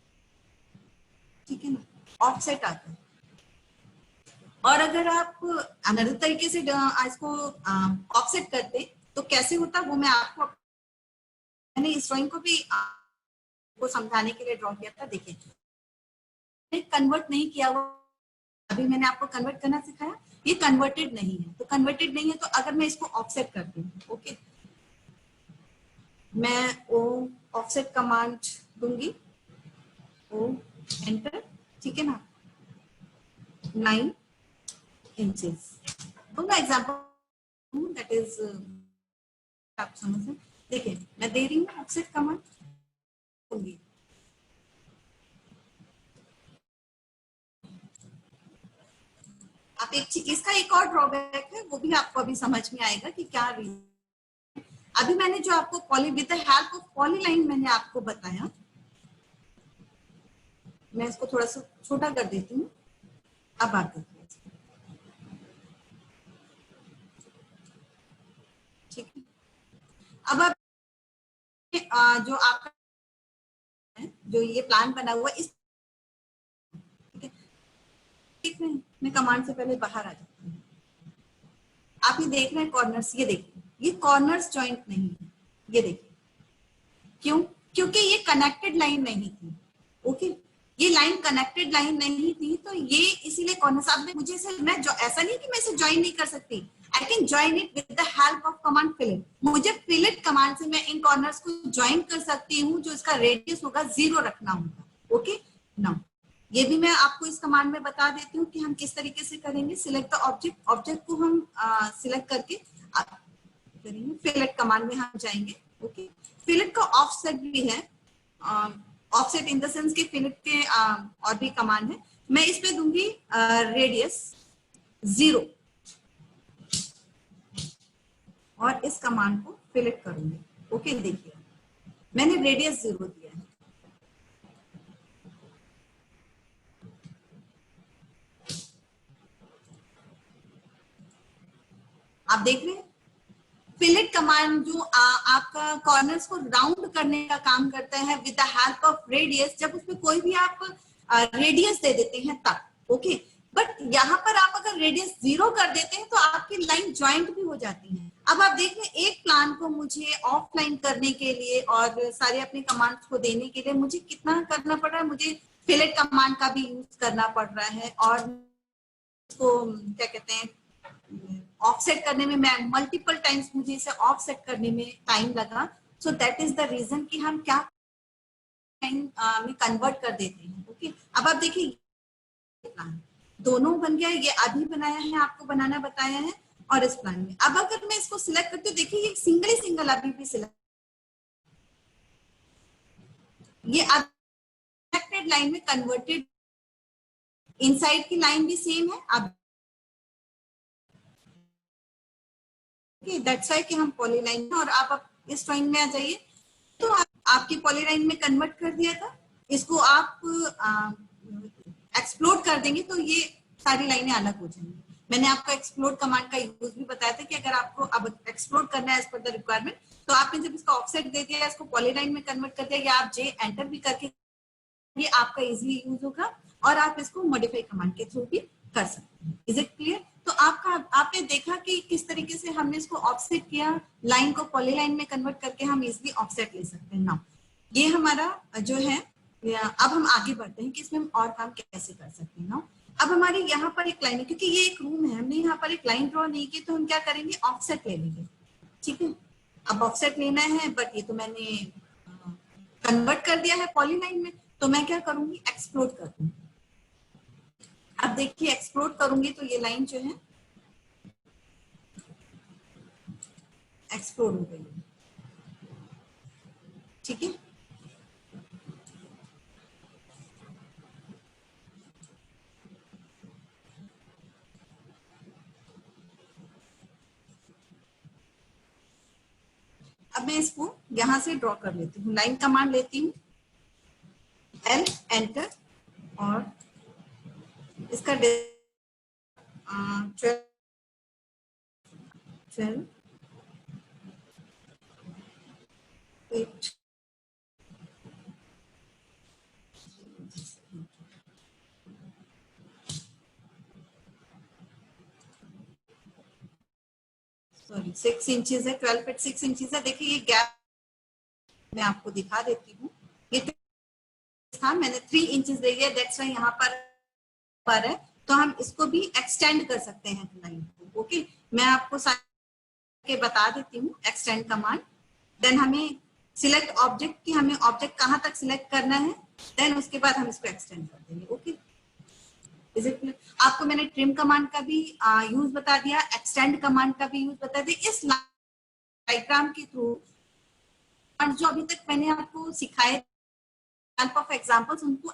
S1: ठीक है ना, ऑफसेट आता है। और अगर आप अनदर तरीके से इसको ऑफसेट करते तो कैसे होता, वो मैं आपको, मैंने इस ड्राइंग को भी आपको समझाने के लिए ड्रॉ किया था। देखिए कन्वर्ट नहीं किया हुआ, अभी मैंने आपको कन्वर्ट करना सिखाया, ये कन्वर्टेड नहीं है। तो कन्वर्टेड नहीं है तो अगर मैं इसको ऑफसेट करती हूँ, ओके, मैं ओ ऑफसेट कमांड दूंगी, ओ एंटर, ठीक है ना, 9 इंचेस। तो मैं एग्जांपल दैट इज आप समझ रहे, देखिए मैं दे रही हूँ ऑफसेट कमांड दूंगी। आप एक चीज, इसका एक और ड्रॉबैक है, वो भी आपको अभी समझ में आएगा कि क्या रीजन। अभी मैंने जो आपको poly with the help of polyline मैंने आपको बताया, मैं इसको थोड़ा सा छोटा कर देती हूँ। अब आप देखिए, ठीक है। अब आप जो आपका जो ये प्लान बना हुआ इस, ठीक है, एक मैं कमांड से पहले बाहर आ जाती हूँ। आप ये देख रहे हैं कॉर्नर्स, ये देखिए ये कॉर्नर्स जॉइंट नहीं है, ये देखिए क्यों, क्योंकि ये कनेक्टेड लाइन नहीं थी, ओके, ये लाइन कनेक्टेड लाइन नहीं थी, तो ये इसीलिए कॉर्नर्स। आप मुझे से मैं ऐसा नहीं कि मैं इसे ज्वाइन नहीं कर सकती, I can join it with the help of command fillet. मुझे फिलेट कमांड से मैं इन कॉर्नर्स को ज्वाइन कर सकती हूँ, जो इसका रेडियस होगा 0 रखना होगा, ओके। नाउ ये भी मैं आपको इस कमांड में बता देती हूँ कि हम किस तरीके से करेंगे। सिलेक्ट द ऑब्जेक्ट, ऑब्जेक्ट को हम सिलेक्ट करके करेंगे, फिलेट कमांड में हम जाएंगे, ओके। फिलेट का ऑफसेट भी है, ऑफसेट इन द सेंस के फिलेट के और भी कमांड है। मैं इस पे दूंगी रेडियस 0 और इस कमांड को फिलेट करूंगी, ओके। देखिए मैंने रेडियस 0 दिया है, आप देख रहे हैं। फिलेट कमांड जो आपका कॉर्नर्स को राउंड करने का काम करता है with the help of radius, जब उसमें कोई भी आप रेडियस दे देते हैं तब, ओके। बट यहाँ पर आप अगर रेडियस 0 कर देते हैं तो आपकी लाइन ज्वाइंट भी हो जाती है। अब आप देख रहे हैं एक प्लान को मुझे ऑफलाइन करने के लिए और सारे अपने कमांड्स को देने के लिए मुझे कितना करना पड़ रहा है, मुझे फिलेट कमांड का भी यूज करना पड़ रहा है, और उसको क्या कहते हैं ऑफसेट करने में मैं मल्टीपल टाइम्स मुझे इसे ऑफसेट करने में टाइम लगा। So that is the reason कि हम क्या में कन्वर्ट कर देते हैं, ओके। अब आप देखिए प्लान दोनों बन गया, ये अभी बनाया है, आपको बनाना बताया है, और इस प्लान में अब अगर मैं इसको सिलेक्ट करती हूँ, देखिए ये सिंगल ही सिंगल अभी भी सिलेक्ट, ये कनेक्टेड लाइन में कन्वर्टेड, इनसाइड की लाइन भी सेम है। अब दैट्स व्हाई कि हम पॉलीलाइन में, और आप इस ड्राइंग में आ जाइए तो आपकी पॉलीलाइन में कन्वर्ट कर दिया था, इसको आप एक्सप्लोड कर देंगे तो ये सारी लाइनें अलग हो जाएंगी। मैंने आपको एक्सप्लोड कमांड का यूज भी बताया था कि अगर आपको अब एक्सप्लोड करना है एज पर द रिक्वायरमेंट, तो आपने जब इसका ऑफसेट दे दिया, इसको पॉलीलाइन में कन्वर्ट कर दिया, या आप जे एंटर भी करके ये आपका इजीली यूज होगा, और आप इसको मॉडिफाई कमांड के थ्रू भी कर सकते हैं। Is it clear? तो आपने देखा कि किस तरीके से हमने इसको ऑफसेट किया, लाइन को पॉलीलाइन में कन्वर्ट करके हम इजीली ऑफसेट ले सकते हैं। नाउ ये हमारा जो है, अब हम आगे बढ़ते हैं कि इसमें हम और काम कैसे कर सकते हैं। नाउ अब हमारी यहाँ पर एक लाइन है, क्योंकि ये एक रूम है, हमने यहाँ पर एक लाइन ड्रॉ नहीं की, तो हम क्या करेंगे, ऑफसेट ले लेंगे, ठीक है। अब ऑफसेट लेना है, बट ये तो मैंने कन्वर्ट कर दिया है पॉलीलाइन में, तो मैं क्या करूंगी, एक्सप्लोड कर दूंगी। अब देखिए एक्सप्लोड करूंगी तो ये लाइन जो है एक्सप्लोड हो गई, ठीक है। अब मैं इसको यहां से ड्रॉ कर लेती हूँ, लाइन कमांड लेती हूँ, एल एंटर, और इसका 12 8 सॉरी 6 इंचेस है, 12 फीट 6 इंचेस है। देखिए ये गैप मैं आपको दिखा देती हूँ, ये था मैंने 3 इंचेस दे दिया, दैट्स व्हाई यहाँ पर है, तो हम इसको भी एक्सटेंड कर सकते हैं लाइन को। ओके, मैं आपको के बता देती हूँ एक्सटेंड कमांड। देन हमें सिलेक्ट ऑब्जेक्ट की हमें ऑब्जेक्ट कहाँ तक सिलेक्ट करना है, देन उसके बाद हम इसको एक्सटेंड कर देंगे। Okay, is it clear? आपको मैंने ट्रिम कमांड का भी यूज बता दिया, एक्सटेंड कमांड का भी यूज बता दिया। इस डायग्राम के थ्रू जो अभी तक मैंने आपको सिखाए हेल्प ऑफ एग्जांपल्स, उनको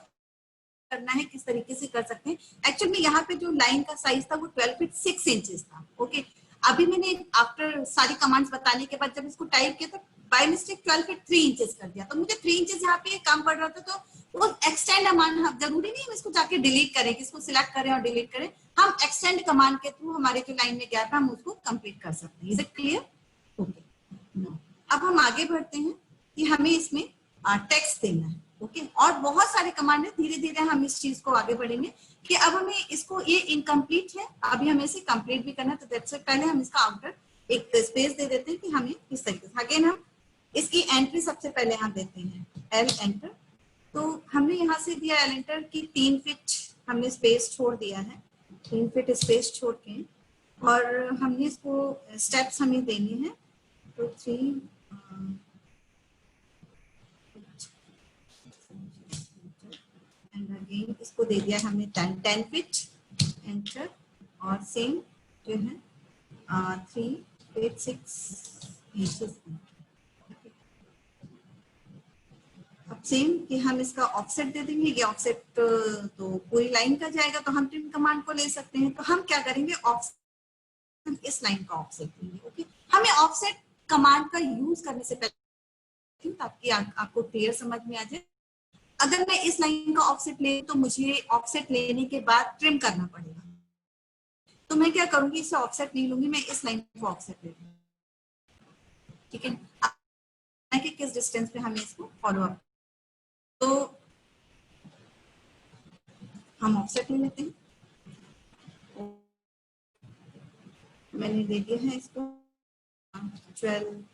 S1: करना है किस तरीके से कर सकते हैं। एक्चुअली में यहाँ पे जो लाइन का साइज था वो 12 फीट 6 इंचेस था। ओके, अभी मैंने आफ्टर सारी कमांड्स बताने के बाद जब इसको टाइप किया तो बाय मिस्टेक 12 फीट 3 इंचेस कर दिया, तो मुझे 3 इंचेस यहाँ पे काम पड़ रहा था, तो वो एक्सटेंड कमांड, जरूरी नहीं हम इसको जाके डिलीट करें, इसको सिलेक्ट करें और डिलीट करें, हम एक्सटेंड कमांड के थ्रू हमारे जो लाइन में गैप है हम उसको कंप्लीट कर सकते हैं। Is it clear? ओके, अब हम आगे बढ़ते हैं कि हमें इसमें टेक्स्ट देना है। ओके, और बहुत सारे कमांड है, धीरे धीरे हम इस चीज को आगे बढ़ेंगे कि अब हमें इसको, ये इनकम्प्लीट है, अभी हमें इसे कंप्लीट भी करना है, तो दैट्स पहले हम इसका आउटर एक स्पेस दे देते हैं कि हमें किस तरीके से। अगेन हम इसकी एंट्री सबसे पहले हम देते हैं एल एंटर, तो हमने यहाँ से दिया एल एंटर की 3 फीट हमने स्पेस छोड़ दिया है, 3 फीट स्पेस छोड़ के, और हमने इसको स्टेप्स हमें देने हैं, तो 3 एंड अगेन इसको दे दिया हमने 10 फीट एंटर, और सेम जो है 3 फीट 6 इंचेस। अब सेम कि हम इसका ऑफसेट दे देंगे, ये ऑफसेट तो पूरी लाइन का जाएगा, तो हम ट्रिम कमांड को ले सकते हैं, तो हम क्या करेंगे, ऑफसेट, इस लाइन का ऑफसेट देंगे। ओके, हमें ऑफसेट कमांड का यूज करने से पहले ताकि आपको क्लियर समझ में आ जाए, अगर मैं इस लाइन का ऑफसेट ले तो मुझे ऑफसेट लेने के बाद ट्रिम करना पड़ेगा, तो मैं क्या करूंगी, इससे ऑफसेट नहीं लूंगी, मैं इस लाइन को ऑफसेट ले लूंगी। ठीक है, कि किस डिस्टेंस पे हमें इसको फॉलो अप, तो हम ऑफसेट ले लेते हैं। मैंने दे दिया है इसको 12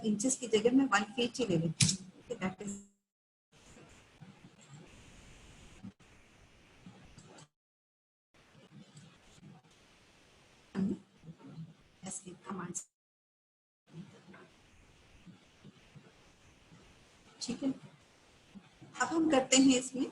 S1: इंचेस की जगह मैं 1 फीट ही ले लेती हूँ। That is escape command. ठीक है, अब हम करते हैं इसमें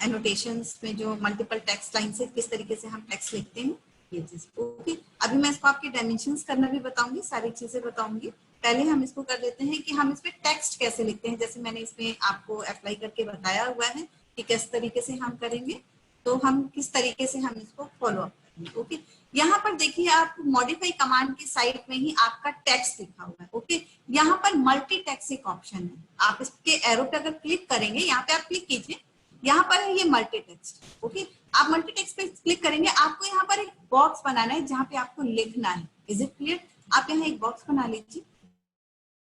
S1: एनोटेशंस में जो मल्टीपल टेक्स्ट लाइन से किस तरीके से हम टेक्स्ट लिखते हैं, ये चीज। ओके, अभी मैं इसको आपके डायमेंशंस करना भी बताऊंगी, सारी चीजें बताऊंगी। पहले हम इसको कर लेते हैं कि हम इसमें टेक्स्ट कैसे लिखते हैं, जैसे मैंने इसमें आपको अप्लाई करके बताया हुआ है कि किस तरीके से हम करेंगे, तो हम किस तरीके से हम इसको फॉलो अप करेंगे। ओके, यहाँ पर देखिए आप मॉडिफाई कमांड की साइड में ही आपका टेक्स्ट लिखा हुआ है। ओके, यहाँ पर मल्टी टेक्स्ट एक ऑप्शन है, आप इसके एरो पे अगर क्लिक करेंगे, यहाँ पे आप क्लिक कीजिए, यहाँ पर है ये मल्टी टेक्स्ट। ओके, आप मल्टी टेक्स्ट पे क्लिक करेंगे, आपको यहाँ पर एक बॉक्स बनाना है जहाँ पे आपको लिखना है। Is it clear? आप यहाँ एक बॉक्स बना लीजिए,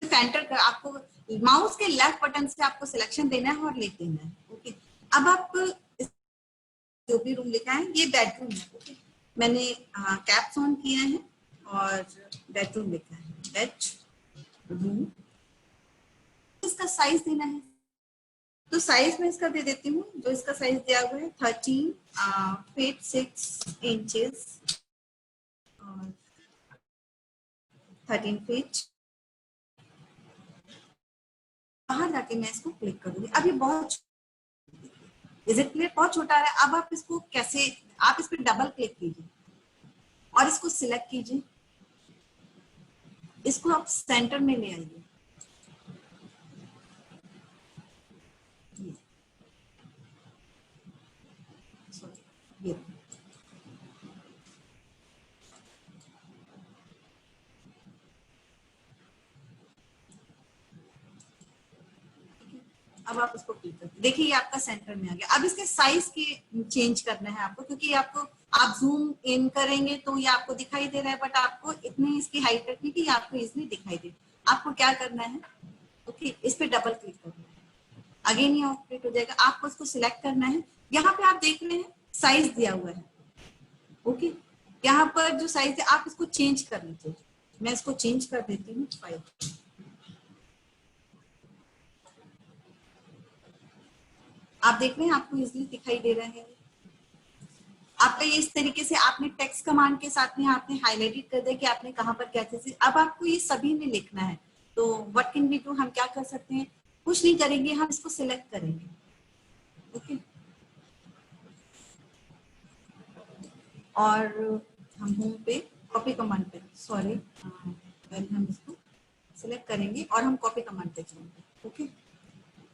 S1: एंटर कर, आपको माउस के लेफ्ट बटन से आपको सिलेक्शन देना है और लिख देना है। ओके, अब आप जो भी रूम लिखा है, ये बेडरूम है। ओके, मैंने कैप्स ऑन किया है और बेडरूम लिखा है, बेडरूम। इसका साइज देना है, तो साइज में इसका दे देती हूँ, जो इसका साइज दिया हुआ है 13 फीट 6 इंचेस, 13 फीट। बाहर जाके मैं इसको क्लिक करूंगी, अभी बहुत, इज इट क्लियर? बहुत छोटा है। अब आप इसको कैसे, आप इस पर डबल क्लिक कीजिए और इसको सिलेक्ट कीजिए, इसको आप सेंटर में ले आइए, ये अब आप इसको क्लिक करते देखिए ये आपका सेंटर में आ गया। अब इसके साइज की चेंज करना है आपको, क्योंकि आपको, आप जूम इन करेंगे तो ये आपको दिखाई दे रहा है, बट आपको इतनी इसकी हाइट रखनी कि आपको इजिली दिखाई दे। आपको क्या करना है, ओके, इस पे डबल क्लिक करना है, अगेन ये ऑपरेट हो जाएगा। आपको इसको सिलेक्ट करना है, यहाँ पे आप देख रहे हैं साइज दिया हुआ है, ओके, यहाँ पर जो साइज है आप इसको चेंज कर लीजिए, मैं इसको चेंज कर देती हूँ 5। आप देख रहे हैं आपको इजीली दिखाई दे रहा है आपका। ये इस तरीके से आपने टेक्स्ट कमांड के साथ में आपने हाईलाइटेड कर दिया कि आपने कहाँ पर क्या चीज, अब आपको ये सभी में लिखना है। तो व्हाट कैन वी डू, हम क्या कर सकते हैं, कुछ नहीं करेंगे, हम इसको सिलेक्ट करेंगे। ओके, और हम होम पे कॉपी कमांड पे, सॉरी पहले हम इसको सिलेक्ट करेंगे और हम कॉपी कमांड पे चलेंगे। ओके,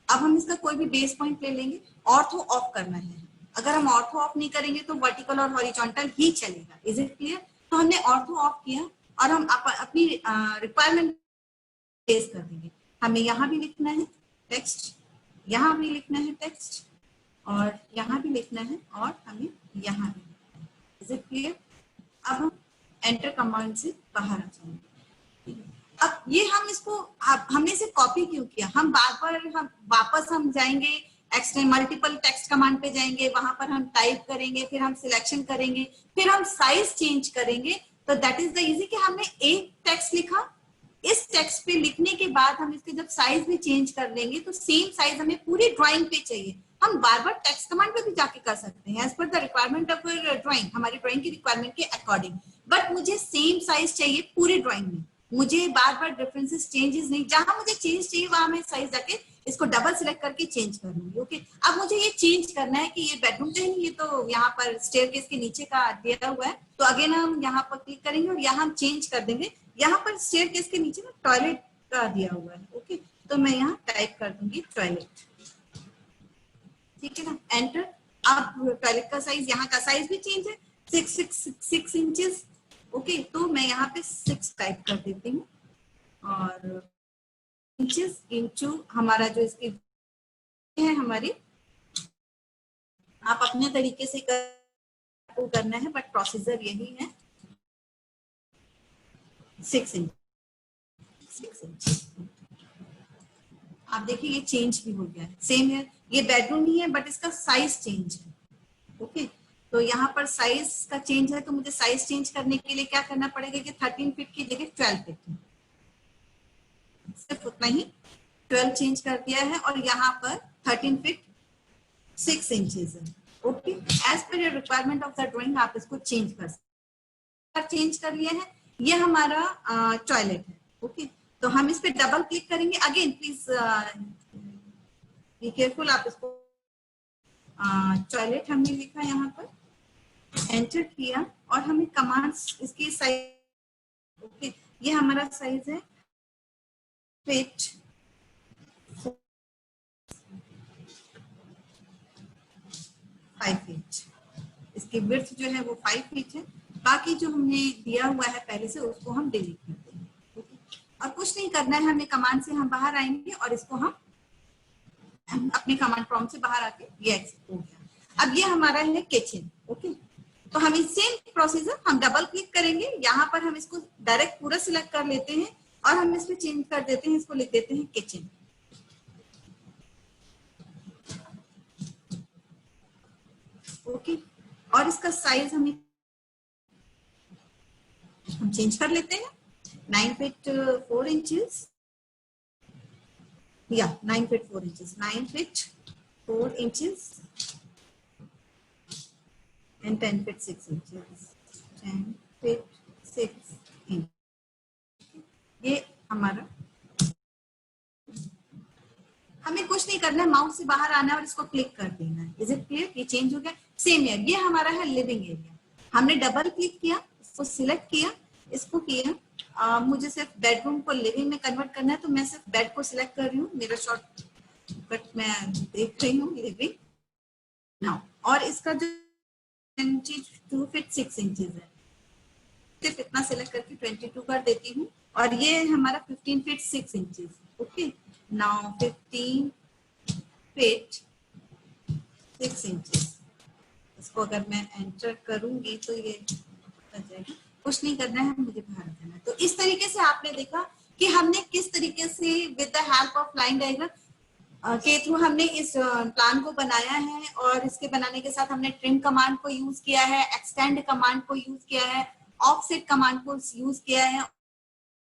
S1: अब हम इसका कोई भी बेस पॉइंट ले लेंगे, ऑर्थो ऑफ करना है। अगर हम ऑर्थो ऑफ नहीं करेंगे तो वर्टिकल और हॉरिजॉन्टल ही चलेगा। Is it clear? तो हमने ऑर्थो ऑफ किया और हम अपनी रिक्वायरमेंट बेस कर देंगे। हमें यहाँ भी लिखना है टेक्स्ट, यहाँ भी लिखना है टेक्स्ट, और यहाँ भी लिखना है, और हमें यहाँ भी लिखना है। Is it clear? अब हम एंटर कमांड से बाहर आ जाएंगे। अब ये हम इसको हमने इसे कॉपी क्यों किया, हम बार बार हम वापस हम जाएंगे मल्टीपल टेक्स्ट कमांड पे जाएंगे, वहां पर हम टाइप करेंगे, फिर हम सिलेक्शन करेंगे, फिर हम साइज चेंज करेंगे। तो दैट इज द इजी कि हमने एक टेक्स्ट लिखा, इस टेक्स्ट पे लिखने के बाद हम इसके जब साइज भी चेंज कर लेंगे तो सेम साइज हमें पूरी ड्राइंग पे चाहिए। हम बार बार टेक्स्ट कमांड पे भी जाके कर सकते हैं as per the requirement of drawing, हमारी ड्राइंग की रिक्वायरमेंट के अकॉर्डिंग, बट मुझे सेम साइज चाहिए पूरी ड्राइंग में। मुझे बार बार डिफरेंसेस चेंजेस नहीं, जहां मुझे चेंज चाहिए वहां मैं साइज जाके इसको डबल सिलेक्ट करके चेंज कर लूंगी। ओके, अब मुझे ये चेंज करना है कि ये बेडरूम तो नहीं, ये तो यहाँ पर स्टेयरकेस के नीचे का दिया हुआ है। तो अगेन हम यहाँ पर क्लिक करेंगे और यहाँ हम चेंज कर देंगे। यहाँ पर स्टेयरकेस के नीचे ना टॉयलेट का दिया हुआ है। ओके, तो मैं यहाँ टाइप कर दूंगी टॉयलेट, ठीक है ना, एंटर। अब टॉयलेट का साइज, यहाँ का साइज भी चेंज है, 6 इंचेस। ओके, तो मैं यहाँ पे 6 टाइप कर देती हूँ, और इंचेस इंटू हमारा जो इसकी है हमारी, आप अपने तरीके से करना है, बट प्रोसीजर यही है, 6 इंच। आप देखिए ये चेंज भी हो गया है, सेम है, ये बेडरूम ही है बट इसका साइज चेंज है। ओके, तो यहाँ पर साइज का चेंज है, तो मुझे साइज चेंज करने के लिए क्या करना पड़ेगा कि 13 फीट की जगह 12 फीट, सिर्फ उतना ही 12 चेंज कर दिया है, और यहाँ पर 13 फीट 6 इंचेस है। Okay, as per your requirement of the drawing आप इसको चेंज कर सकते, चेंज कर लिया है। ये हमारा टॉयलेट है। ओके, तो हम इस पे डबल क्लिक करेंगे। अगेन प्लीज बी केयरफुल, आप इसको टॉयलेट हमने लिखा यहाँ पर, एंटर किया, और हमें कमांड्स इसकी साइज, ओके, ये हमारा साइज है फिट 5 फीट, इसकी विड्थ जो है वो 5 फीट है। बाकी जो हमने दिया हुआ है पहले से उसको हम डिलीट कर देंगे। ओके, और कुछ नहीं करना है हमें, कमांड से हम बाहर आएंगे और इसको हम अपने कमांड प्रॉम्प्ट से बाहर आके ये एग्जिट हो गया। अब ये हमारा है किचन। ओके, तो हम सेम प्रोसीजर, हम डबल क्लिक करेंगे, यहाँ पर हम इसको डायरेक्ट पूरा सिलेक्ट कर लेते हैं और हम इसमें चेंज कर देते हैं, इसको लिख देते हैं किचन। ओके, और इसका साइज हम चेंज कर लेते हैं, 9 फीट 4 इंचेस, या 9 feet 4 inches, 9 feet 4 inches and 10 feet 6 inches, 10 feet 6 inches। ये हमारा, हमें कुछ नहीं करना है, माउस से बाहर आना है और इसको क्लिक कर देना है। Is it clear? ये चेंज हो गया। सेम है, ये हमारा है लिविंग एरिया, हमने डबल क्लिक किया, इसको सिलेक्ट किया, इसको किया, मुझे सिर्फ बेडरूम को लिविंग में कन्वर्ट करना है, तो मैं सिर्फ बेड को सिलेक्ट कर रही हूँ, मेरा शॉर्टकट मैं देख रही हूँ लिविंग नाउ। और इसका जो 22 फीट 6 इंचेस है, सिर्फ इतना सिलेक्ट करके 22 कर देती हूँ, और ये हमारा 15 feet 6 inches. Okay, now 15 feet 6 inches, इसको अगर मैं एंटर करूंगी तो ये आ जाएगा। कुछ नहीं करना है, मुझे बाहर जाना है। तो इस तरीके से आपने देखा कि हमने किस तरीके से with the help of line diagram के थ्रू हमने इस प्लान को बनाया है, और इसके बनाने के साथ हमने ट्रिम कमांड को यूज किया है, एक्सटेंड कमांड को यूज किया है, ऑफसेट कमांड को यूज किया है,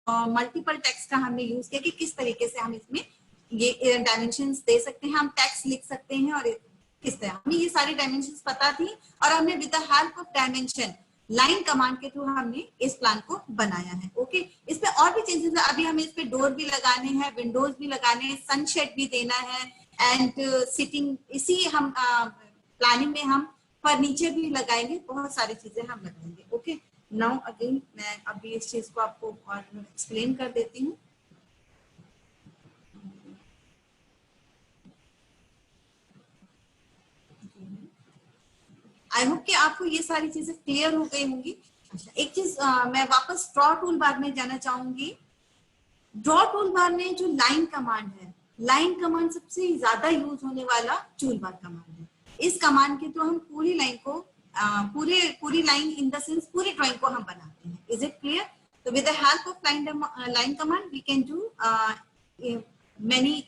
S1: मल्टीपल टेक्स्ट का हमने यूज किया कि किस तरीके से हम इसमें ये डायमेंशंस दे सकते हैं, हम टेक्स्ट लिख सकते हैं, और किस तरह हमें ये सारी डायमेंशंस पता थी, और हमने with the help of dimension line command के थ्रू हमने इस प्लान को बनाया है। ओके, इसमें और भी चेंजेस है, अभी हमें इस पे डोर भी लगाने हैं, विंडोज भी लगाने हैं, सनशेड भी देना है, एंड सिटिंग, इसी हम प्लानिंग में हम फर्नीचर भी लगाएंगे, बहुत सारी चीजें हम लगाएंगे। ओके, नाउ अगेन मैं अभी इस चीज को आपको और एक्सप्लेन कर देती हूँ। आई होप कि आपको ये सारी चीजें क्लियर हो गई होंगी। अच्छा, एक चीज मैं वापस ड्रॉ टूल बार में जाना चाहूंगी। ड्रॉ टूल बार में जो लाइन कमांड है, लाइन कमांड सबसे ज्यादा यूज होने वाला टूल बार कमांड है। इस कमांड के थ्रू हम पूरी लाइन को पूरी लाइन इन द सेंस पूरी ड्राइंग को हम बनाते हैं। Is it clear? तो with the help of line command we can do many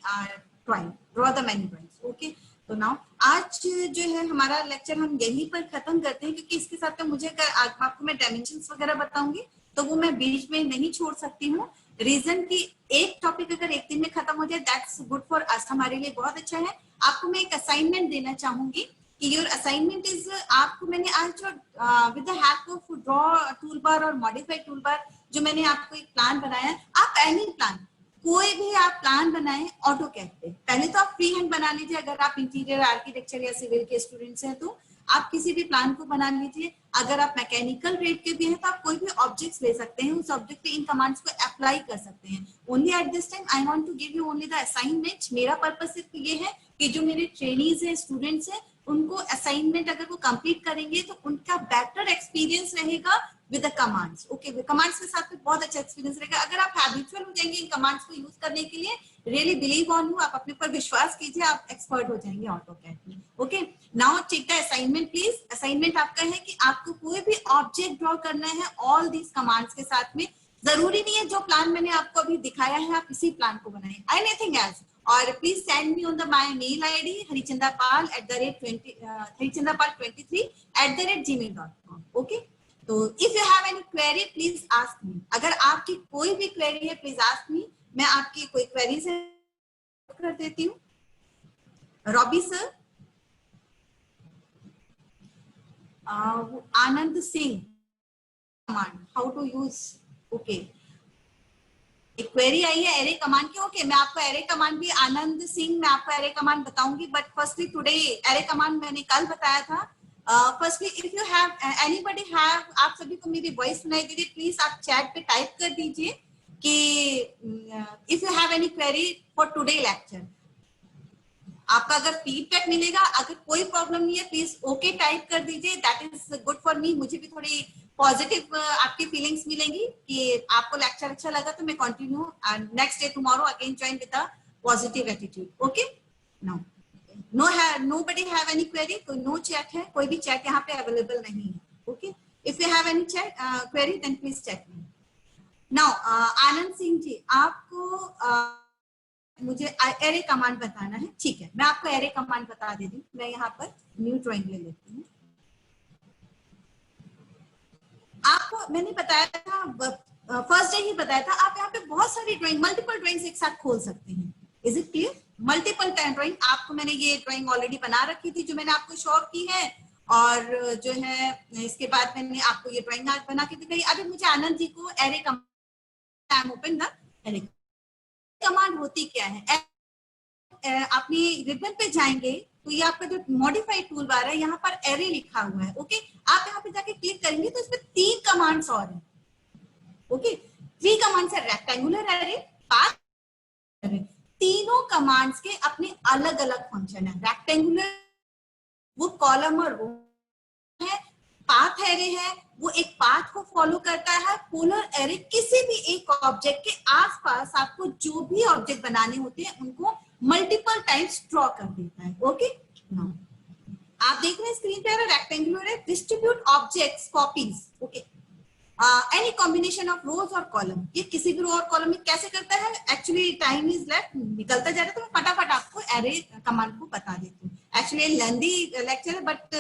S1: drawing, draw the many drawings. Okay, तो नाउ आज जो है हमारा लेक्चर हम यहीं पर खत्म करते हैं, क्योंकि इसके साथ में मुझे अगर आपको मैं डायमेंशंस वगैरह बताऊंगी तो वो मैं बीच में नहीं छोड़ सकती हूँ। रीजन कि एक टॉपिक अगर एक दिन में खत्म हो जाए दैट्स गुड फॉर अस, हमारे लिए बहुत अच्छा है। आपको मैं एक असाइनमेंट देना चाहूंगी कि योर असाइनमेंट इज, आपको मैंने आज जो with the help of draw tool बार और मॉडिफाई टूल बार जो मैंने आपको एक प्लान बनाया है, आप एनी प्लान कोई भी आप प्लान बनाएं ऑटोकैड पे। पहले तो आप फ्री हैंड बना लीजिए, अगर आप इंटीरियर आर्किटेक्चर या सिविल के स्टूडेंट्स हैं तो आप किसी भी प्लान को बना लीजिए। अगर आप मैकेनिकल ट्रेड के भी हैं तो आप कोई भी ऑब्जेक्ट्स ले सकते हैं, उस ऑब्जेक्ट पे इन कमांड्स को अप्लाई कर सकते हैं। Only at this time I want to give you only the assignment. मेरा पर्पस सिर्फ ये है कि जो मेरे ट्रेनीज हैं, स्टूडेंट्स हैं, उनको असाइनमेंट अगर वो कंप्लीट करेंगे तो उनका बेटर एक्सपीरियंस रहेगा with the commands. Okay, commands के साथ में बहुत अच्छा एक्सपीरियंस रहेगा। अगर आप हैबिचुअल हो जाएंगे इन कमांड्स को यूज करने के लिए, रियली बिलीव ऑन यू, आप अपने पर विश्वास कीजिए, आप एक्सपर्ट हो जाएंगे ऑटोकैड में। Okay, now take the assignment please. Assignment आपका है कि आपको कोई भी ऑब्जेक्ट ड्रॉ करना है ऑल दीज कमांड्स के साथ में। जरूरी नहीं है जो प्लान मैंने आपको अभी दिखाया है आप इसी प्लान को बनाए, एनीथिंग एल्स। और please send me on the my mail ID harichandapal@harichhandapal23@gmail.com। Okay, तो if you have any query please ask me. अगर आपकी कोई भी क्वेरी है प्लीज आस्क मी, मैं आपकी कोई क्वेरीज कर देती हूँ। Robi sir, Anand Singh, command how to use. Okay, एक क्वेरी आई है एरे कमांड की। ओके, मैं आपको एरे कमांड भी, आनंद सिंह, मैं आपको एरे कमांड बताऊंगी, but firstly today array command मैंने कल बताया था। Firstly if you have anybody have, आप सभी को मेरी वॉइस सुनाई दे रही है, प्लीज आप चैट पे टाइप कर दीजिए कि if you have any query for today lecture. आपका अगर फीडबैक मिलेगा, अगर कोई प्रॉब्लम नहीं है प्लीज ओके टाइप कर दीजिए, that is good for me. मुझे भी थोड़ी पॉजिटिव आपकी फीलिंग्स मिलेंगी कि आपको लेक्चर अच्छा लगा, तो मैं continue next day tomorrow again join with a positive attitude. Okay, nobody have any query, तो नो चैट है, कोई भी चैट यहाँ पे अवेलेबल नहीं है। Okay, if you have any chat query then please chat me now. Anand Singh ji, आपको मुझे एरे कमांड बताना है। ठीक है, मैं आपको एरे कमांड बता देती हूँ। मैं यहाँ पर न्यू ड्राइंग ले लेती हूँ। आपको मैंने बताया था, फर्स्ट डे ही बताया था, आप यहाँ पे बहुत सारी ड्राइंग, मल्टीपल ड्राइंग्स एक साथ खोल सकते हैं। Is it clear? Multiple drawing, आपको मैंने ये ड्राइंग ऑलरेडी बना रखी थी जो मैंने आपको शो की है, और जो है इसके बाद मैंने आपको ये ड्राइंग आज बना के दिखाई। अभी मुझे आनंद जी को array command, open the array command होती क्या है। अपनी रिबन पे जाएंगे तो ये आपका जो मॉडिफाइड टूल बार है, यहाँ पर एरे लिखा हुआ है। ओके, आप यहाँ पे जाके क्लिक करेंगे तो इसमें 3 कमांड्स और हैं। ओके, 3 कमांड्स है, रेक्टेंगुलर एरे, पाथ एरे। तीनों कमांड्स के अपने अलग अलग फंक्शन है। रेक्टेंगुलर वो कॉलम और रो है, पाथ एरे है वो एक पाथ को फॉलो करता है। पोलर एरे किसी भी एक ऑब्जेक्ट के आसपास आपको जो भी ऑब्जेक्ट बनाने होते हैं उनको मल्टीपल टाइम्स ड्रॉ कर देता है। ओके, आप देख रहे हैं स्क्रीन पे रेक्टेंगुलर है, distribute objects copies. Okay, any combination of रोज और कॉलम, ये किसी भी रो और कॉलम में कैसे करता है। एक्चुअली टाइम इज लेफ्ट, निकलता जा रहा है, तो मैं फटाफट आपको एरे कमांड को बता देती हूँ। एक्चुअली लेंदी लेक्चर है, बट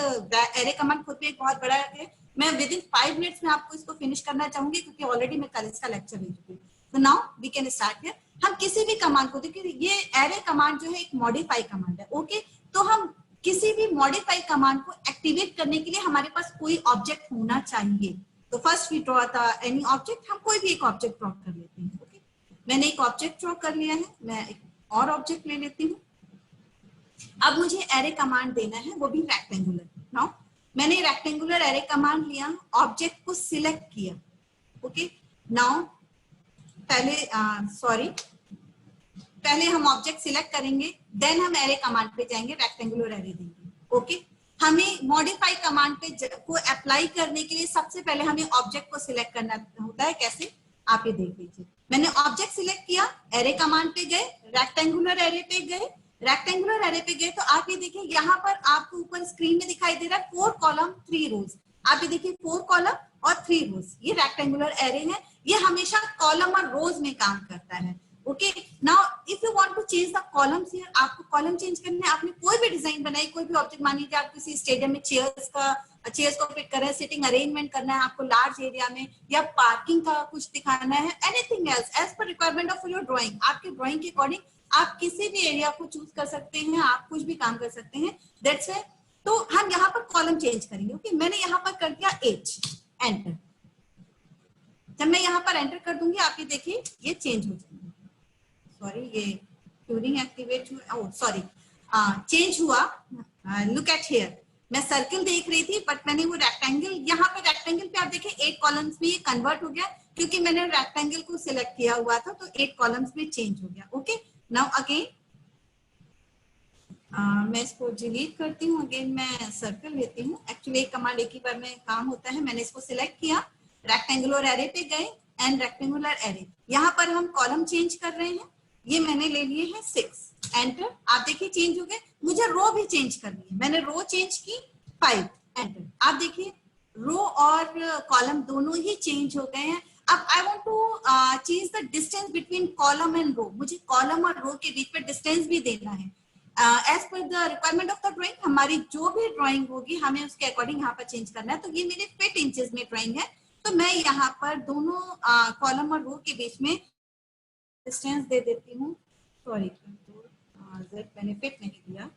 S1: एरे कमांड खुद में एक बहुत बड़ा है। मैं विद इन 5 मिनट्स में आपको इसको फिनिश करना चाहूंगी, क्योंकि ऑलरेडी मैं कल इसका लेक्चर दे चुकी हूँ। तो now we can start here. हम किसी भी कमांड को, देखिए ये एरे कमांड जो है एक मॉडिफाई कमांड है। ओके, तो हम किसी भी मॉडिफाई कमांड को एक्टिवेट करने के लिए हमारे पास कोई ऑब्जेक्ट होना चाहिए। तो first we draw the any object, हम कोई भी एक ऑब्जेक्ट ड्रॉ कर लेते हैं। ओके, मैंने एक ऑब्जेक्ट ड्रॉ कर लिया है, मैं एक और ऑब्जेक्ट ले लेती हूँ। अब मुझे एरे कमांड देना है, वो भी रेक्टेंगुलर। नाउ मैंने रेक्टेंगुलर एरे कमांड लिया, ऑब्जेक्ट को सिलेक्ट किया। ओके, नाउ पहले हम ऑब्जेक्ट सिलेक्ट करेंगे, देन हम एरे कमांड पे जाएंगे, रेक्टेंगुलर एरे देंगे। ओके, हमें मॉडिफाई कमांड पे को अप्लाई करने के लिए सबसे पहले हमें ऑब्जेक्ट को सिलेक्ट करना होता है। कैसे, आप ये देख लीजिए। मैंने ऑब्जेक्ट सिलेक्ट किया, एरे कमांड पे गए, रेक्टेंगुलर एरे पे गए। रेक्टेंगुलर एरे पे गए तो आप ये देखिए, यहाँ पर आपको ऊपर स्क्रीन में दिखाई दे रहा है 4 कॉलम 3 रोज। आप ये देखिए 4 कॉलम और 3 रोज, ये रेक्टेंगुलर एरे है। ये हमेशा कॉलम और रोज में काम करता है। Okay, now if you want to change the columns here, आपको कॉलम चेंज करने, आपने कोई भी डिजाइन बनाई, कोई भी ऑब्जेक्ट, मान लीजिए आप किसी स्टेडियम में चेयर्स को फिट कर रहे हैं, सिटिंग अरेंजमेंट करना है आपको लार्ज एरिया में, या पार्किंग का कुछ दिखाना है, anything else as per requirement of your drawing, आपके ड्राइंग के अकॉर्डिंग आप किसी भी एरिया को चूज कर सकते हैं, आप कुछ भी काम कर सकते हैं। दैट्स व्हाई तो हम यहाँ पर कॉलम चेंज करेंगे। ओके, मैंने यहाँ पर कर दिया एच, एंटर। जब मैं यहाँ पर एंटर कर दूंगी, आप ये देखिए ये चेंज हो जाएंगे। सॉरी, ये ट्यूरिंग एक्टिवेट हुआ, सॉरी चेंज हुआ। लुक एट हियर, मैं सर्किल देख रही थी, बट मैंने वो रेक्टेंगल, यहाँ पे रेक्टेंगल पे आप देखिए 8 कॉलम्स में ये कन्वर्ट हो गया, क्योंकि मैंने रेक्टेंगल को सिलेक्ट किया हुआ था, तो 8 कॉलम्स में चेंज हो गया। ओके, नाउ अगेन मैं इसको डिलीट करती हूँ, अगेन मैं सर्कल लेती हूँ। एक्चुअली एक कमांड एक ही बार में काम होता है। मैंने इसको सिलेक्ट किया, रेक्टेंगुलर एरे पे गए, एंड रेक्टेंगुलर एरे, यहाँ पर हम कॉलम चेंज कर रहे हैं। ये मैंने ले लिए हैं 6, एंटर। आप देखिए चेंज हो गए। मुझे रो भी चेंज करनी है, मैंने रो चेंज की 5, एंटर। आप देखिए रो और कॉलम दोनों ही चेंज हो गए हैं। अब I want to change the distance between column and row, मुझे कॉलम और रो के बीच में डिस्टेंस भी देना है। As per the requirement of the drawing, हमारी जो भी ड्राइंग होगी हमें उसके अकॉर्डिंग यहाँ पर चेंज करना है। तो ये मेरे फीट इंचेस में ड्राइंग है, तो मैं यहाँ पर दोनों कॉलम और रो के बीच में डिस्टेंस दे देती हूँ। सॉरी, मैंने फिट नहीं दिया,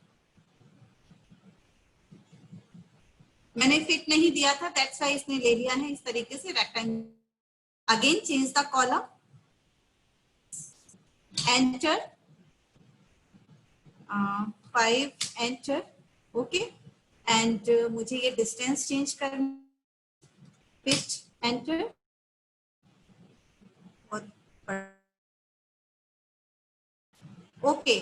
S1: मैंने फिट नहीं दिया था, दैट्स व्हाई इसने ले लिया है इस तरीके से rectangle. Again change the column, enter, 5, enter. Okay, and मुझे ये डिस्टेंस चेंज करना, फिट, एंटर, ओके।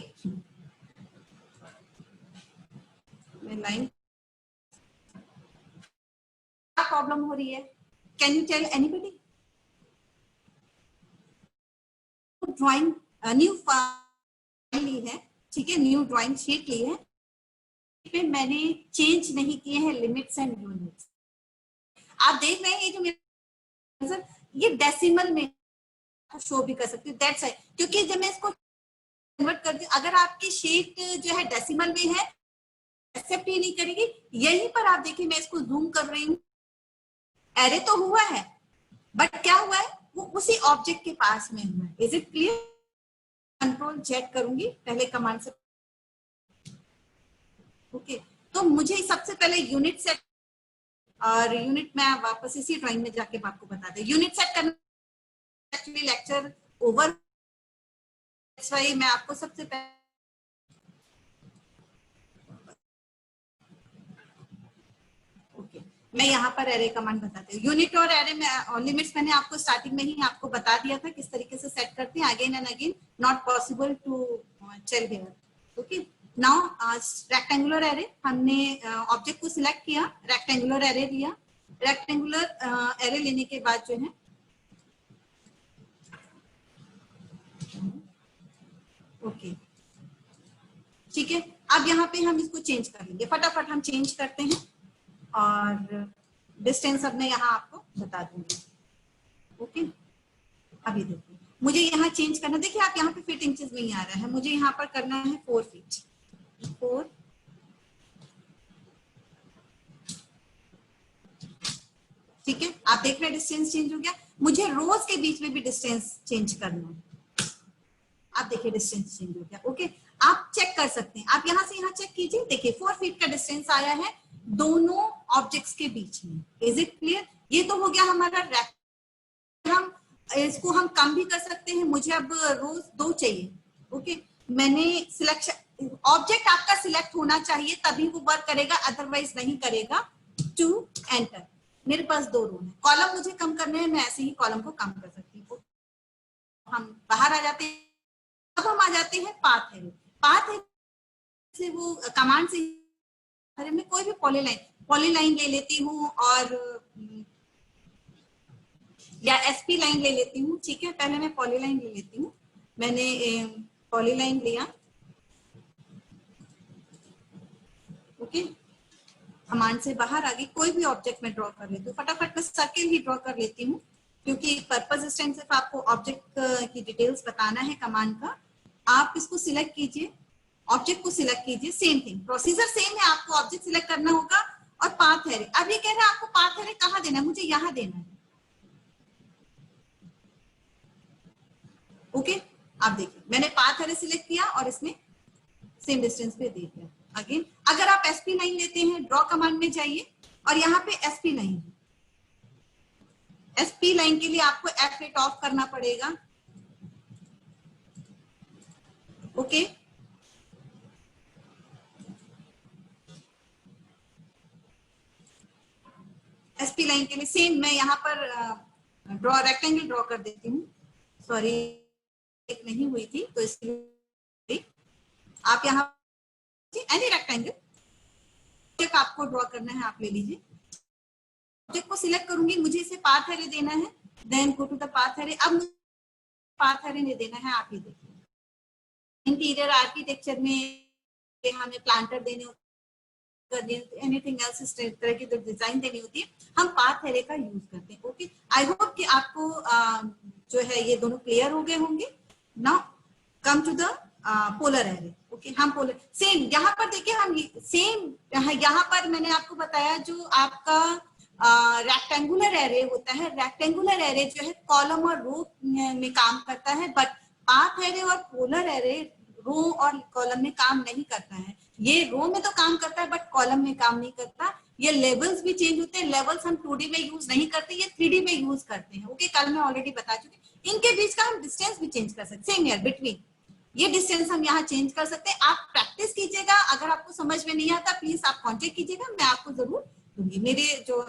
S1: मैं लाइन, क्या प्रॉब्लम हो रही है, can you tell anybody? Drawing new file ली है, ठीक है, न्यू ड्राइंग शीट ली है, पे मैंने चेंज नहीं किए हैं लिमिट्स एंड यूनिट्स। आप देख रहे हैं ये जो मेरा, ये डेसिमल में शो भी कर सकती हूँ, दैट्स व्हाई, क्योंकि जब मैं इसको कन्वर्ट करती हूँ, अगर आपकी शीट जो है डेसिमल में है, एक्सेप्ट ही नहीं करेगी। यहीं पर आप देखिए मैं इसको जूम कर रही हूँ, एरे तो हुआ है, बट क्या हुआ है, वो उसी ऑब्जेक्ट के पास में हुआ है। Is it clear? Control check करूंगी पहले कमांड से। ओके, तो मुझे सबसे पहले यूनिट सेट, और यूनिट में वापस इसी ड्राइंग में जाके आपको बता दें, यूनिट सेट करना actually lecture over, that's why मैं आपको सबसे पहले, मैं यहाँ पर एरे कमांड बताती हूँ। यूनिट और एरे में लिमिट्स मैंने आपको स्टार्टिंग में ही आपको बता दिया था किस तरीके से सेट करते हैं। Again and again not possible to tell here. Okay, now rectangular array, हमने ऑब्जेक्ट को सिलेक्ट किया, रेक्टेंगुलर एरे लिया। रेक्टेंगुलर एरे लेने के बाद जो है, ओके ठीक है, अब यहाँ पे हम इसको चेंज कर लेंगे, फटाफट हम चेंज करते हैं, और डिस्टेंस अब मैं यहाँ आपको बता दूंगी। ओके अभी देखिए मुझे यहाँ चेंज करना, देखिए आप यहाँ पे फीट इंचेस में ही आ रहा है, मुझे यहाँ पर करना है 4 फीट 4 ठीक है। आप देख रहे हैं डिस्टेंस चेंज हो गया, मुझे रोज के बीच में भी डिस्टेंस चेंज करना है, आप देखिए डिस्टेंस चेंज हो गया। ओके आप चेक कर सकते हैं, आप यहाँ से यहाँ चेक कीजिए, देखिए 4 फीट का डिस्टेंस आया है दोनों ऑब्जेक्ट्स के बीच में। Is it clear? ये तो हो गया हमारा रैक्ट। हम इसको हम कम भी कर सकते हैं, मुझे अब रोज 2 चाहिए। ओके मैंने सिलेक्शन ऑब्जेक्ट आपका सिलेक्ट होना चाहिए तभी वो वर्क करेगा, अदरवाइज नहीं करेगा। टू एंटर, मेरे पास 2 रो है, कॉलम मुझे कम करने हैं, मैं ऐसे ही कॉलम को कम कर सकती हूँ। हम बाहर आ जाते हैं, अब हम आ जाते हैं पाथ एरो। पाथ एरो से वो कमांड से मैं कोई भी पॉलीलाइन ले लेती हूँ और या एसपी लाइन ले लेती हूँ। ठीक है पहले मैं पॉलीलाइन ले लेती हूँ, मैंने पॉलीलाइन लिया। ओके कमांड से बाहर आ गई, कोई भी ऑब्जेक्ट में ड्रॉ कर लेती हूँ, फटाफट मैं सर्किल ही ड्रॉ कर लेती हूँ क्योंकि पर्पस इस टाइम सिर्फ आपको ऑब्जेक्ट की डिटेल्स बताना है कमांड का। आप इसको सिलेक्ट कीजिए, ऑब्जेक्ट को सिलेक्ट कीजिए, सेम थिंग प्रोसीजर सेम है, आपको ऑब्जेक्ट सिलेक्ट करना होगा और पाथ एरे। अब ये कह रहा है आपको पाथ एरे कहाँ देना है, मुझे यहाँ देना है। ओके आप देखिए मैंने पाथ एरे सिलेक्ट किया और इसमें सेम डिस्टेंस पे दे दिया। अगेन अगर आप एसपी लाइन लेते हैं, ड्रॉ कमांड में जाइए और यहाँ पे एसपी लाइन है, एसपी लाइन के लिए आपको F8 ऑफ करना पड़ेगा। ओके एसपी लाइन के लिए सेम मैं यहाँ पर ड्रॉ रेक्टेंगल ड्रॉ कर देती हूँ, सॉरी एक नहीं हुई थी तो इसलिए आप यहाँ एनी रेक्टेंगल आपको ड्रॉ करना है, आप ले लीजिए। ऑब्जेक्ट को सिलेक्ट करूंगी, मुझे इसे पाथ एरे देना है, then go to the path array. अब मुझे पाथ एरे नहीं देना है, आप ही देखिए इंटीरियर आर्किटेक्चर में हमें प्लांटर देने होते हैं, एनीथिंग एल्स इस तरह की डिजाइन देनी होती है, हम पाथ एरे का यूज करते हैं। ओके आई होप कि आपको जो है ये दोनों क्लियर हो गए होंगे। Now come to the polar array. Okay हम पोलर सेम यहाँ पर देखिए, हम सेम यहाँ पर मैंने आपको बताया जो आपका रेक्टेंगुलर एरे होता है, रेक्टेंगुलर एरे जो है कॉलम और रो में काम करता है, बट पाथ एरे और पोलर एरे रो और कॉलम में काम नहीं करता है। ये रो में तो काम करता है बट कॉलम में काम नहीं करता। ये लेवल्स भी चेंज होते हैं, लेवल्स हम 2D में यूज नहीं करते, ये 3D में यूज करते हैं। ओके कल मैं ऑलरेडी बता चुकी, इनके बीच का हम डिस्टेंस भी चेंज कर सकते हैं, सेम ईयर बिटवीन ये डिस्टेंस हम यहाँ चेंज कर सकते हैं। आप प्रैक्टिस कीजिएगा, अगर आपको समझ में नहीं आता प्लीज आप कांटेक्ट कीजिएगा, मैं आपको जरूर दूंगी। मेरे जो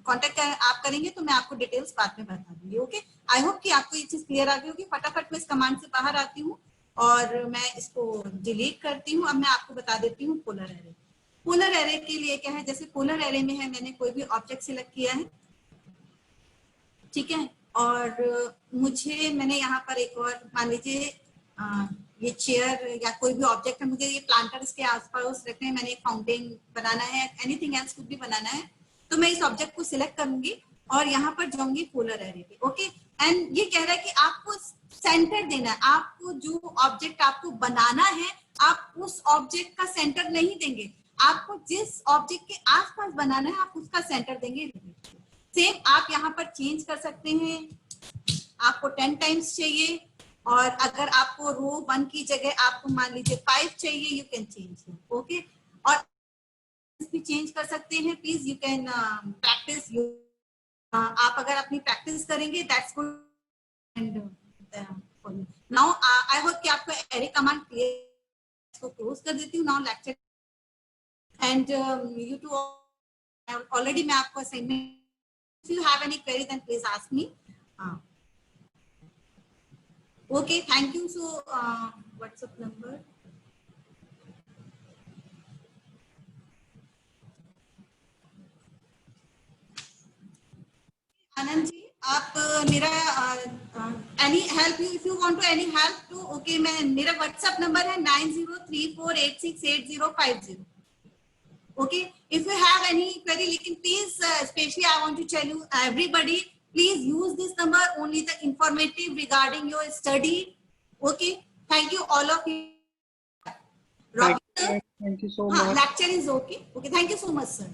S1: कांटेक्ट आप करेंगे तो मैं आपको डिटेल्स बाद में बता दूंगी। ओके आई होप कि आपको ये चीज क्लियर आ गई होगी। फटाफट मैं इस कमांड से बाहर आती हूँ और मैं इसको डिलीट करती हूँ। अब मैं आपको बता देती हूँ पोलर एरे। पोलर एरे के लिए क्या है, जैसे पोलर एरे में है मैंने कोई भी ऑब्जेक्ट सिलेक्ट किया है, ठीक है, और मुझे मैंने यहाँ पर एक और मान लीजिए ये चेयर या कोई भी ऑब्जेक्ट है, मुझे ये प्लांटर इसके आसपास रखने हैं, मैंने एक फाउंटेन बनाना है, एनीथिंग एल्स कुछ भी बनाना है, तो मैं इस ऑब्जेक्ट को सिलेक्ट करूंगी और यहाँ पर जाऊंगी पोलर एरे पे। ओके एंड ये कह रहा है कि आपको सेंटर देना है, आपको जो ऑब्जेक्ट आपको बनाना है आप उस ऑब्जेक्ट का सेंटर नहीं देंगे, आपको जिस ऑब्जेक्ट के आसपास बनाना है आप उसका सेंटर देंगे। सेम आप यहाँ पर चेंज कर सकते हैं, आपको 10 टाइम्स चाहिए और अगर आपको रो 1 की जगह आपको मान लीजिए 5 चाहिए, यू कैन चेंज। ओके और भी चेंज कर सकते हैं, प्लीज यू कैन प्रैक्टिस। आप अगर अपनी प्रैक्टिस करेंगे that's good. And now I hope कि आपको एरे कमांड क्लियर, इसको क्लोज कर देती हूँ now lecture. And you too already मैं आपको assignment, if you have any query then please ask me. Okay thank you. So WhatsApp number Anand ji, आप मेरा any help you if you want to any help to, okay मैं मेरा WhatsApp number है 9034868050. Okay if you have any query, लेकिन please especially I want to tell you everybody Please use this number only the informative regarding your study. Okay, thank you all of you. Rocky sir,
S2: Thank you so much.
S1: lecture is okay. Okay, thank you so much sir.